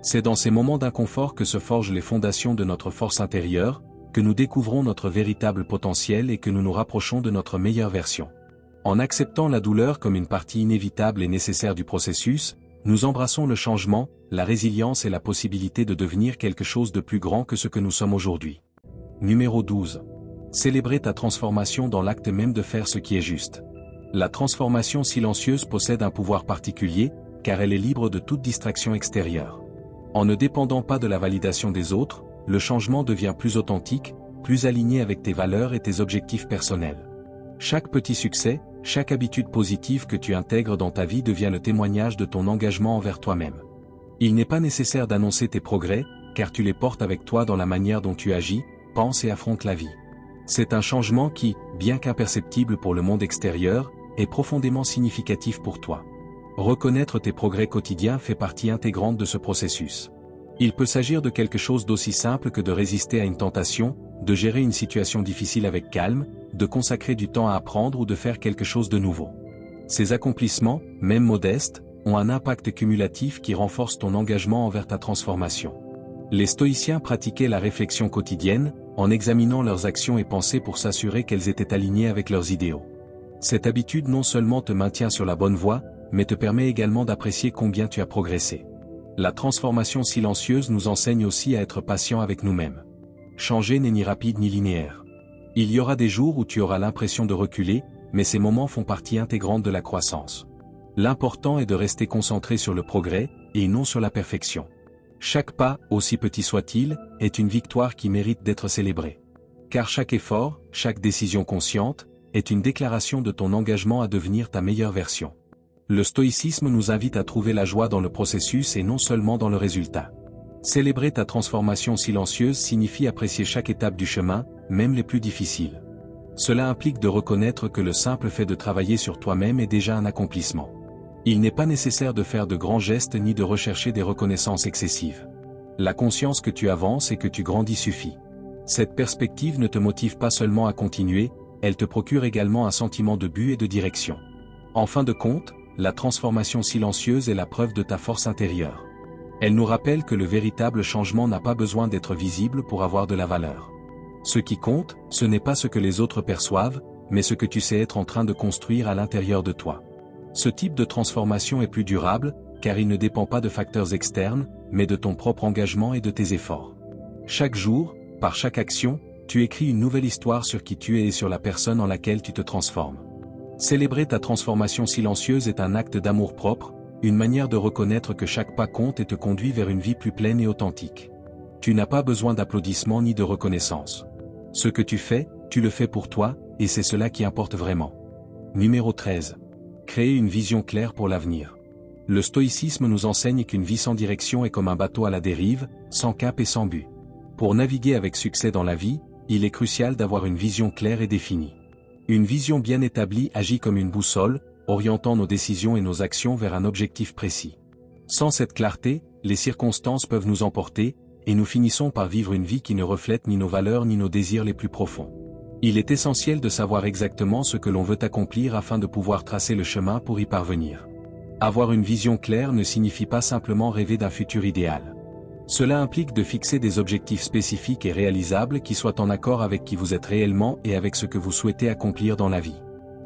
C'est dans ces moments d'inconfort que se forgent les fondations de notre force intérieure, que nous découvrons notre véritable potentiel et que nous nous rapprochons de notre meilleure version. En acceptant la douleur comme une partie inévitable et nécessaire du processus, nous embrassons le changement, la résilience et la possibilité de devenir quelque chose de plus grand que ce que nous sommes aujourd'hui. Numéro 12. Célébrer ta transformation dans l'acte même de faire ce qui est juste. La transformation silencieuse possède un pouvoir particulier, car elle est libre de toute distraction extérieure. En ne dépendant pas de la validation des autres, le changement devient plus authentique, plus aligné avec tes valeurs et tes objectifs personnels. Chaque petit succès, chaque habitude positive que tu intègres dans ta vie devient le témoignage de ton engagement envers toi-même. Il n'est pas nécessaire d'annoncer tes progrès, car tu les portes avec toi dans la manière dont tu agis, penses et affrontes la vie. C'est un changement qui, bien qu'imperceptible pour le monde extérieur, est profondément significatif pour toi. Reconnaître tes progrès quotidiens fait partie intégrante de ce processus. Il peut s'agir de quelque chose d'aussi simple que de résister à une tentation, de gérer une situation difficile avec calme, de consacrer du temps à apprendre ou de faire quelque chose de nouveau. Ces accomplissements, même modestes, ont un impact cumulatif qui renforce ton engagement envers ta transformation. Les stoïciens pratiquaient la réflexion quotidienne, en examinant leurs actions et pensées pour s'assurer qu'elles étaient alignées avec leurs idéaux. Cette habitude non seulement te maintient sur la bonne voie, mais te permet également d'apprécier combien tu as progressé. La transformation silencieuse nous enseigne aussi à être patient avec nous-mêmes. Changer n'est ni rapide ni linéaire. Il y aura des jours où tu auras l'impression de reculer, mais ces moments font partie intégrante de la croissance. L'important est de rester concentré sur le progrès, et non sur la perfection. Chaque pas, aussi petit soit-il, est une victoire qui mérite d'être célébrée. Car chaque effort, chaque décision consciente, est une déclaration de ton engagement à devenir ta meilleure version. Le stoïcisme nous invite à trouver la joie dans le processus et non seulement dans le résultat. Célébrer ta transformation silencieuse signifie apprécier chaque étape du chemin, même les plus difficiles. Cela implique de reconnaître que le simple fait de travailler sur toi-même est déjà un accomplissement. Il n'est pas nécessaire de faire de grands gestes ni de rechercher des reconnaissances excessives. La conscience que tu avances et que tu grandis suffit. Cette perspective ne te motive pas seulement à continuer, elle te procure également un sentiment de but et de direction. En fin de compte, la transformation silencieuse est la preuve de ta force intérieure. Elle nous rappelle que le véritable changement n'a pas besoin d'être visible pour avoir de la valeur. Ce qui compte, ce n'est pas ce que les autres perçoivent, mais ce que tu sais être en train de construire à l'intérieur de toi. Ce type de transformation est plus durable, car il ne dépend pas de facteurs externes, mais de ton propre engagement et de tes efforts. Chaque jour, par chaque action, tu écris une nouvelle histoire sur qui tu es et sur la personne en laquelle tu te transformes. Célébrer ta transformation silencieuse est un acte d'amour-propre, une manière de reconnaître que chaque pas compte et te conduit vers une vie plus pleine et authentique. Tu n'as pas besoin d'applaudissements ni de reconnaissance. Ce que tu fais, tu le fais pour toi, et c'est cela qui importe vraiment. Numéro 13. Créer une vision claire pour l'avenir. Le stoïcisme nous enseigne qu'une vie sans direction est comme un bateau à la dérive, sans cap et sans but. Pour naviguer avec succès dans la vie, il est crucial d'avoir une vision claire et définie. Une vision bien établie agit comme une boussole, orientant nos décisions et nos actions vers un objectif précis. Sans cette clarté, les circonstances peuvent nous emporter, et nous finissons par vivre une vie qui ne reflète ni nos valeurs ni nos désirs les plus profonds. Il est essentiel de savoir exactement ce que l'on veut accomplir afin de pouvoir tracer le chemin pour y parvenir. Avoir une vision claire ne signifie pas simplement rêver d'un futur idéal. Cela implique de fixer des objectifs spécifiques et réalisables qui soient en accord avec qui vous êtes réellement et avec ce que vous souhaitez accomplir dans la vie.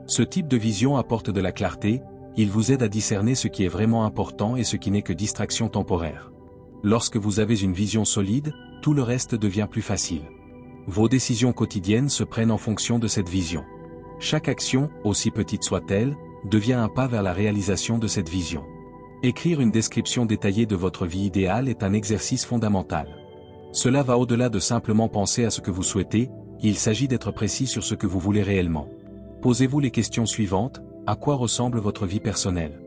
Ce type de vision apporte de la clarté, il vous aide à discerner ce qui est vraiment important et ce qui n'est que distraction temporaire. Lorsque vous avez une vision solide, tout le reste devient plus facile. Vos décisions quotidiennes se prennent en fonction de cette vision. Chaque action, aussi petite soit-elle, devient un pas vers la réalisation de cette vision. Écrire une description détaillée de votre vie idéale est un exercice fondamental. Cela va au-delà de simplement penser à ce que vous souhaitez, il s'agit d'être précis sur ce que vous voulez réellement. Posez-vous les questions suivantes: à quoi ressemble votre vie personnelle?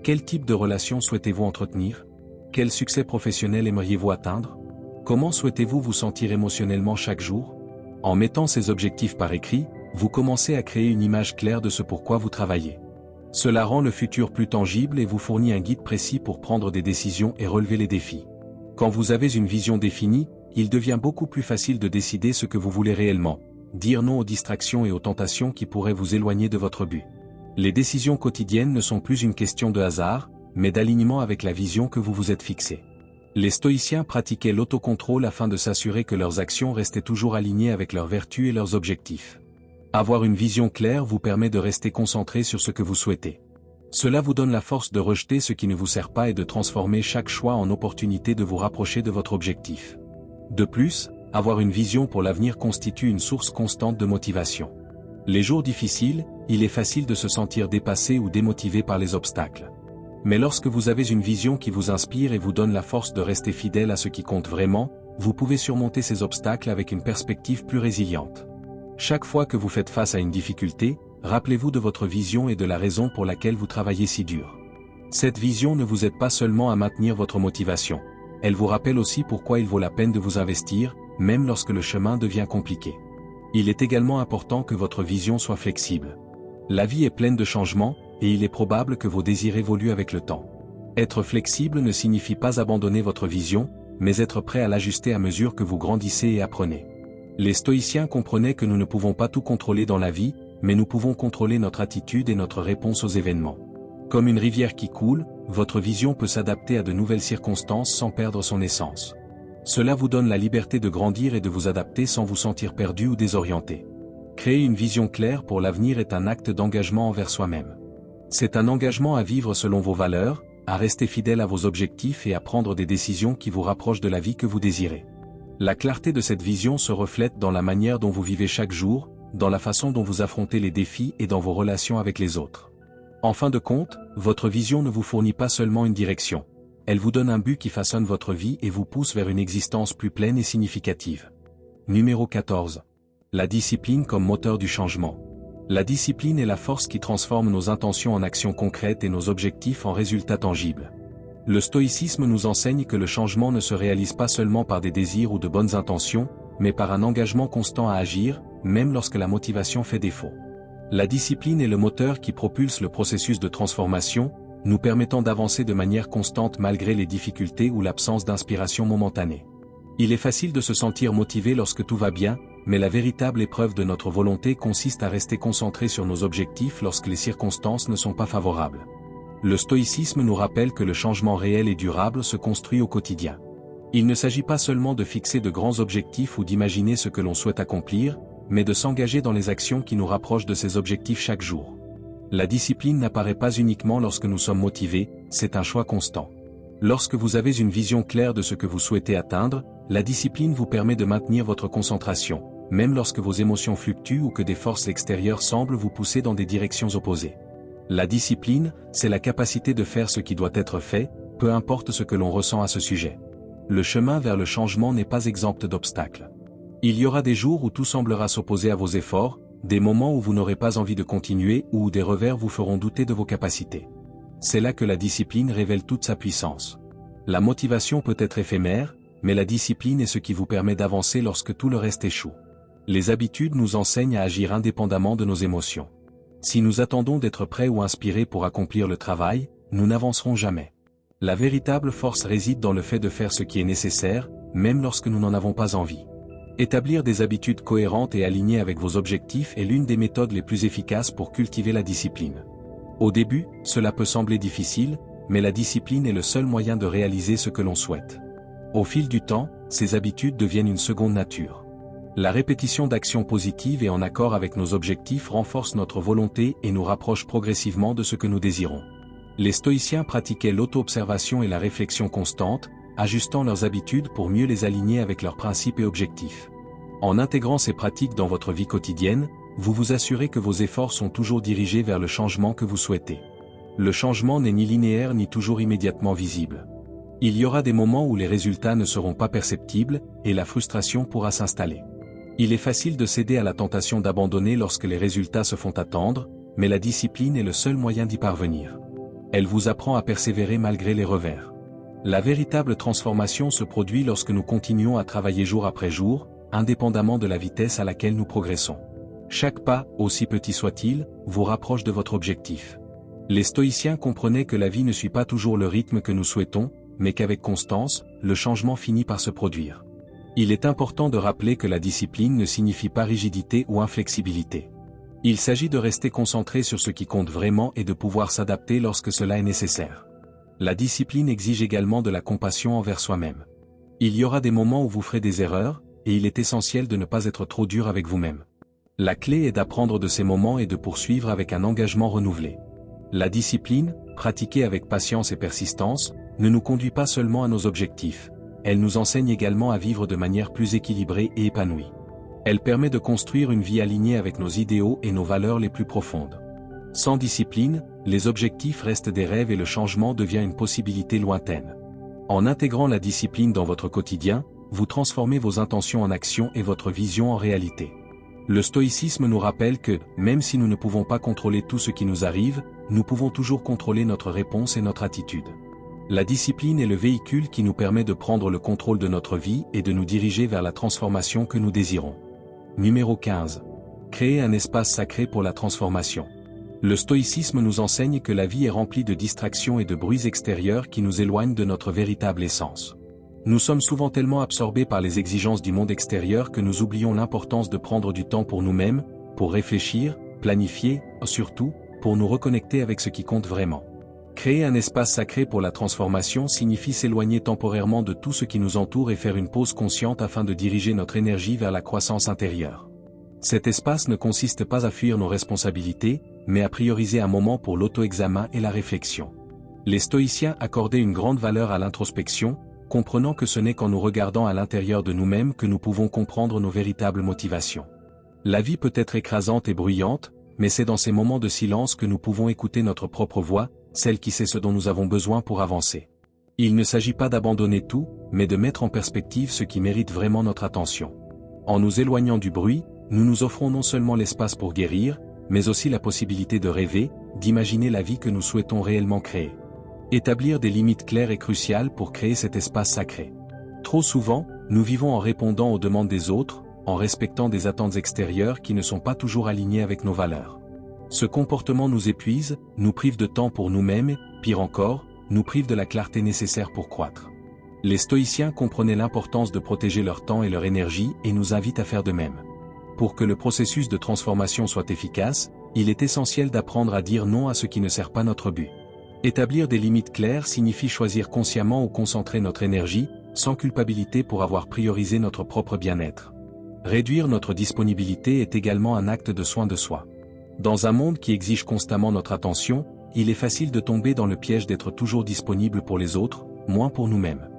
Quel type de relation souhaitez-vous entretenir? Quel succès professionnel aimeriez-vous atteindre? Comment souhaitez-vous vous sentir émotionnellement chaque jour? En mettant ces objectifs par écrit, vous commencez à créer une image claire de ce pourquoi vous travaillez. Cela rend le futur plus tangible et vous fournit un guide précis pour prendre des décisions et relever les défis. Quand vous avez une vision définie, il devient beaucoup plus facile de décider ce que vous voulez réellement, dire non aux distractions et aux tentations qui pourraient vous éloigner de votre but. Les décisions quotidiennes ne sont plus une question de hasard, mais d'alignement avec la vision que vous vous êtes fixée. Les stoïciens pratiquaient l'autocontrôle afin de s'assurer que leurs actions restaient toujours alignées avec leurs vertus et leurs objectifs. Avoir une vision claire vous permet de rester concentré sur ce que vous souhaitez. Cela vous donne la force de rejeter ce qui ne vous sert pas et de transformer chaque choix en opportunité de vous rapprocher de votre objectif. De plus, avoir une vision pour l'avenir constitue une source constante de motivation. Les jours difficiles, il est facile de se sentir dépassé ou démotivé par les obstacles. Mais lorsque vous avez une vision qui vous inspire et vous donne la force de rester fidèle à ce qui compte vraiment, vous pouvez surmonter ces obstacles avec une perspective plus résiliente. Chaque fois que vous faites face à une difficulté, rappelez-vous de votre vision et de la raison pour laquelle vous travaillez si dur. Cette vision ne vous aide pas seulement à maintenir votre motivation, elle vous rappelle aussi pourquoi il vaut la peine de vous investir, même lorsque le chemin devient compliqué. Il est également important que votre vision soit flexible. La vie est pleine de changements, et il est probable que vos désirs évoluent avec le temps. Être flexible ne signifie pas abandonner votre vision, mais être prêt à l'ajuster à mesure que vous grandissez et apprenez. Les stoïciens comprenaient que nous ne pouvons pas tout contrôler dans la vie, mais nous pouvons contrôler notre attitude et notre réponse aux événements. Comme une rivière qui coule, votre vision peut s'adapter à de nouvelles circonstances sans perdre son essence. Cela vous donne la liberté de grandir et de vous adapter sans vous sentir perdu ou désorienté. Créer une vision claire pour l'avenir est un acte d'engagement envers soi-même. C'est un engagement à vivre selon vos valeurs, à rester fidèle à vos objectifs et à prendre des décisions qui vous rapprochent de la vie que vous désirez. La clarté de cette vision se reflète dans la manière dont vous vivez chaque jour, dans la façon dont vous affrontez les défis et dans vos relations avec les autres. En fin de compte, votre vision ne vous fournit pas seulement une direction. Elle vous donne un but qui façonne votre vie et vous pousse vers une existence plus pleine et significative. Numéro 14. La discipline comme moteur du changement. La discipline est la force qui transforme nos intentions en actions concrètes et nos objectifs en résultats tangibles. Le stoïcisme nous enseigne que le changement ne se réalise pas seulement par des désirs ou de bonnes intentions, mais par un engagement constant à agir, même lorsque la motivation fait défaut. La discipline est le moteur qui propulse le processus de transformation, nous permettant d'avancer de manière constante malgré les difficultés ou l'absence d'inspiration momentanée. Il est facile de se sentir motivé lorsque tout va bien, mais la véritable épreuve de notre volonté consiste à rester concentré sur nos objectifs lorsque les circonstances ne sont pas favorables. Le stoïcisme nous rappelle que le changement réel et durable se construit au quotidien. Il ne s'agit pas seulement de fixer de grands objectifs ou d'imaginer ce que l'on souhaite accomplir, mais de s'engager dans les actions qui nous rapprochent de ces objectifs chaque jour. La discipline n'apparaît pas uniquement lorsque nous sommes motivés, c'est un choix constant. Lorsque vous avez une vision claire de ce que vous souhaitez atteindre, la discipline vous permet de maintenir votre concentration, même lorsque vos émotions fluctuent ou que des forces extérieures semblent vous pousser dans des directions opposées. La discipline, c'est la capacité de faire ce qui doit être fait, peu importe ce que l'on ressent à ce sujet. Le chemin vers le changement n'est pas exempt d'obstacles. Il y aura des jours où tout semblera s'opposer à vos efforts, des moments où vous n'aurez pas envie de continuer ou où des revers vous feront douter de vos capacités. C'est là que la discipline révèle toute sa puissance. La motivation peut être éphémère, mais la discipline est ce qui vous permet d'avancer lorsque tout le reste échoue. Les habitudes nous enseignent à agir indépendamment de nos émotions. Si nous attendons d'être prêts ou inspirés pour accomplir le travail, nous n'avancerons jamais. La véritable force réside dans le fait de faire ce qui est nécessaire, même lorsque nous n'en avons pas envie. Établir des habitudes cohérentes et alignées avec vos objectifs est l'une des méthodes les plus efficaces pour cultiver la discipline. Au début, cela peut sembler difficile, mais la discipline est le seul moyen de réaliser ce que l'on souhaite. Au fil du temps, ces habitudes deviennent une seconde nature. La répétition d'actions positives et en accord avec nos objectifs renforce notre volonté et nous rapproche progressivement de ce que nous désirons. Les stoïciens pratiquaient l'auto-observation et la réflexion constante, ajustant leurs habitudes pour mieux les aligner avec leurs principes et objectifs. En intégrant ces pratiques dans votre vie quotidienne, vous vous assurez que vos efforts sont toujours dirigés vers le changement que vous souhaitez. Le changement n'est ni linéaire ni toujours immédiatement visible. Il y aura des moments où les résultats ne seront pas perceptibles, et la frustration pourra s'installer. Il est facile de céder à la tentation d'abandonner lorsque les résultats se font attendre, mais la discipline est le seul moyen d'y parvenir. Elle vous apprend à persévérer malgré les revers. La véritable transformation se produit lorsque nous continuons à travailler jour après jour, indépendamment de la vitesse à laquelle nous progressons. Chaque pas, aussi petit soit-il, vous rapproche de votre objectif. Les stoïciens comprenaient que la vie ne suit pas toujours le rythme que nous souhaitons, mais qu'avec constance, le changement finit par se produire. Il est important de rappeler que la discipline ne signifie pas rigidité ou inflexibilité. Il s'agit de rester concentré sur ce qui compte vraiment et de pouvoir s'adapter lorsque cela est nécessaire. La discipline exige également de la compassion envers soi-même. Il y aura des moments où vous ferez des erreurs, et il est essentiel de ne pas être trop dur avec vous-même. La clé est d'apprendre de ces moments et de poursuivre avec un engagement renouvelé. La discipline, pratiquée avec patience et persistance, ne nous conduit pas seulement à nos objectifs, elle nous enseigne également à vivre de manière plus équilibrée et épanouie. Elle permet de construire une vie alignée avec nos idéaux et nos valeurs les plus profondes. Sans discipline, les objectifs restent des rêves et le changement devient une possibilité lointaine. En intégrant la discipline dans votre quotidien, vous transformez vos intentions en actions et votre vision en réalité. Le stoïcisme nous rappelle que, même si nous ne pouvons pas contrôler tout ce qui nous arrive, nous pouvons toujours contrôler notre réponse et notre attitude. La discipline est le véhicule qui nous permet de prendre le contrôle de notre vie et de nous diriger vers la transformation que nous désirons. Numéro 15. Créer un espace sacré pour la transformation. Le stoïcisme nous enseigne que la vie est remplie de distractions et de bruits extérieurs qui nous éloignent de notre véritable essence. Nous sommes souvent tellement absorbés par les exigences du monde extérieur que nous oublions l'importance de prendre du temps pour nous-mêmes, pour réfléchir, planifier, surtout, pour nous reconnecter avec ce qui compte vraiment. Créer un espace sacré pour la transformation signifie s'éloigner temporairement de tout ce qui nous entoure et faire une pause consciente afin de diriger notre énergie vers la croissance intérieure. Cet espace ne consiste pas à fuir nos responsabilités, mais à prioriser un moment pour l'auto-examen et la réflexion. Les stoïciens accordaient une grande valeur à l'introspection, comprenant que ce n'est qu'en nous regardant à l'intérieur de nous-mêmes que nous pouvons comprendre nos véritables motivations. La vie peut être écrasante et bruyante, mais c'est dans ces moments de silence que nous pouvons écouter notre propre voix, celle qui sait ce dont nous avons besoin pour avancer. Il ne s'agit pas d'abandonner tout, mais de mettre en perspective ce qui mérite vraiment notre attention. En nous éloignant du bruit, nous nous offrons non seulement l'espace pour guérir, mais aussi la possibilité de rêver, d'imaginer la vie que nous souhaitons réellement créer. Établir des limites claires est crucial pour créer cet espace sacré. Trop souvent, nous vivons en répondant aux demandes des autres, en respectant des attentes extérieures qui ne sont pas toujours alignées avec nos valeurs. Ce comportement nous épuise, nous prive de temps pour nous-mêmes et, pire encore, nous prive de la clarté nécessaire pour croître. Les stoïciens comprenaient l'importance de protéger leur temps et leur énergie et nous invitent à faire de même. Pour que le processus de transformation soit efficace, il est essentiel d'apprendre à dire non à ce qui ne sert pas notre but. Établir des limites claires signifie choisir consciemment où concentrer notre énergie, sans culpabilité pour avoir priorisé notre propre bien-être. Réduire notre disponibilité est également un acte de soin de soi. Dans un monde qui exige constamment notre attention, il est facile de tomber dans le piège d'être toujours disponible pour les autres, moins pour nous-mêmes.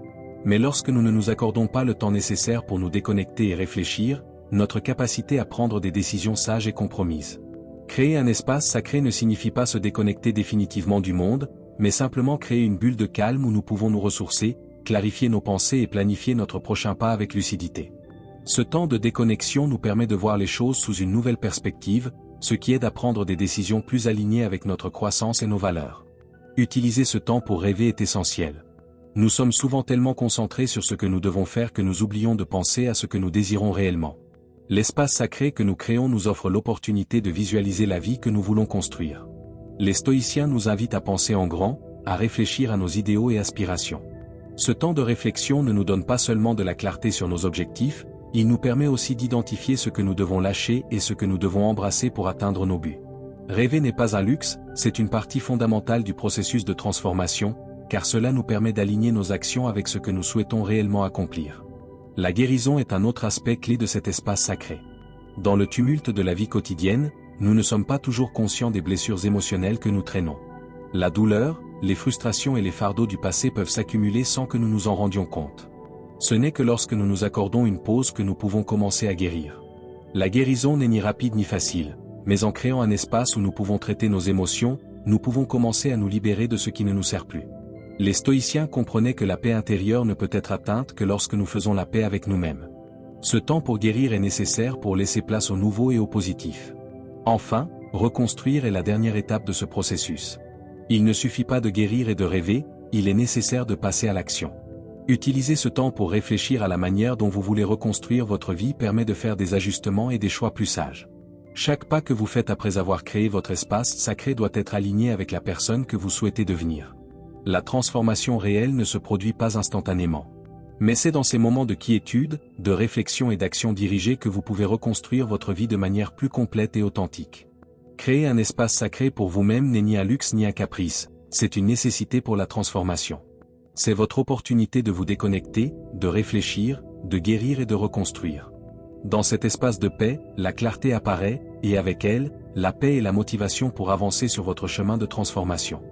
Mais lorsque nous ne nous accordons pas le temps nécessaire pour nous déconnecter et réfléchir, notre capacité à prendre des décisions sages est compromise. Créer un espace sacré ne signifie pas se déconnecter définitivement du monde, mais simplement créer une bulle de calme où nous pouvons nous ressourcer, clarifier nos pensées et planifier notre prochain pas avec lucidité. Ce temps de déconnexion nous permet de voir les choses sous une nouvelle perspective, ce qui aide à prendre des décisions plus alignées avec notre croissance et nos valeurs. Utiliser ce temps pour rêver est essentiel. Nous sommes souvent tellement concentrés sur ce que nous devons faire que nous oublions de penser à ce que nous désirons réellement. L'espace sacré que nous créons nous offre l'opportunité de visualiser la vie que nous voulons construire. Les stoïciens nous invitent à penser en grand, à réfléchir à nos idéaux et aspirations. Ce temps de réflexion ne nous donne pas seulement de la clarté sur nos objectifs, il nous permet aussi d'identifier ce que nous devons lâcher et ce que nous devons embrasser pour atteindre nos buts. Rêver n'est pas un luxe, c'est une partie fondamentale du processus de transformation, car cela nous permet d'aligner nos actions avec ce que nous souhaitons réellement accomplir. La guérison est un autre aspect clé de cet espace sacré. Dans le tumulte de la vie quotidienne, nous ne sommes pas toujours conscients des blessures émotionnelles que nous traînons. La douleur, les frustrations et les fardeaux du passé peuvent s'accumuler sans que nous nous en rendions compte. Ce n'est que lorsque nous nous accordons une pause que nous pouvons commencer à guérir. La guérison n'est ni rapide ni facile, mais en créant un espace où nous pouvons traiter nos émotions, nous pouvons commencer à nous libérer de ce qui ne nous sert plus. Les stoïciens comprenaient que la paix intérieure ne peut être atteinte que lorsque nous faisons la paix avec nous-mêmes. Ce temps pour guérir est nécessaire pour laisser place au nouveau et au positif. Enfin, reconstruire est la dernière étape de ce processus. Il ne suffit pas de guérir et de rêver, il est nécessaire de passer à l'action. Utiliser ce temps pour réfléchir à la manière dont vous voulez reconstruire votre vie permet de faire des ajustements et des choix plus sages. Chaque pas que vous faites après avoir créé votre espace sacré doit être aligné avec la personne que vous souhaitez devenir. La transformation réelle ne se produit pas instantanément. Mais c'est dans ces moments de quiétude, de réflexion et d'action dirigée que vous pouvez reconstruire votre vie de manière plus complète et authentique. Créer un espace sacré pour vous-même n'est ni un luxe ni un caprice, c'est une nécessité pour la transformation. C'est votre opportunité de vous déconnecter, de réfléchir, de guérir et de reconstruire. Dans cet espace de paix, la clarté apparaît, et avec elle, la paix et la motivation pour avancer sur votre chemin de transformation.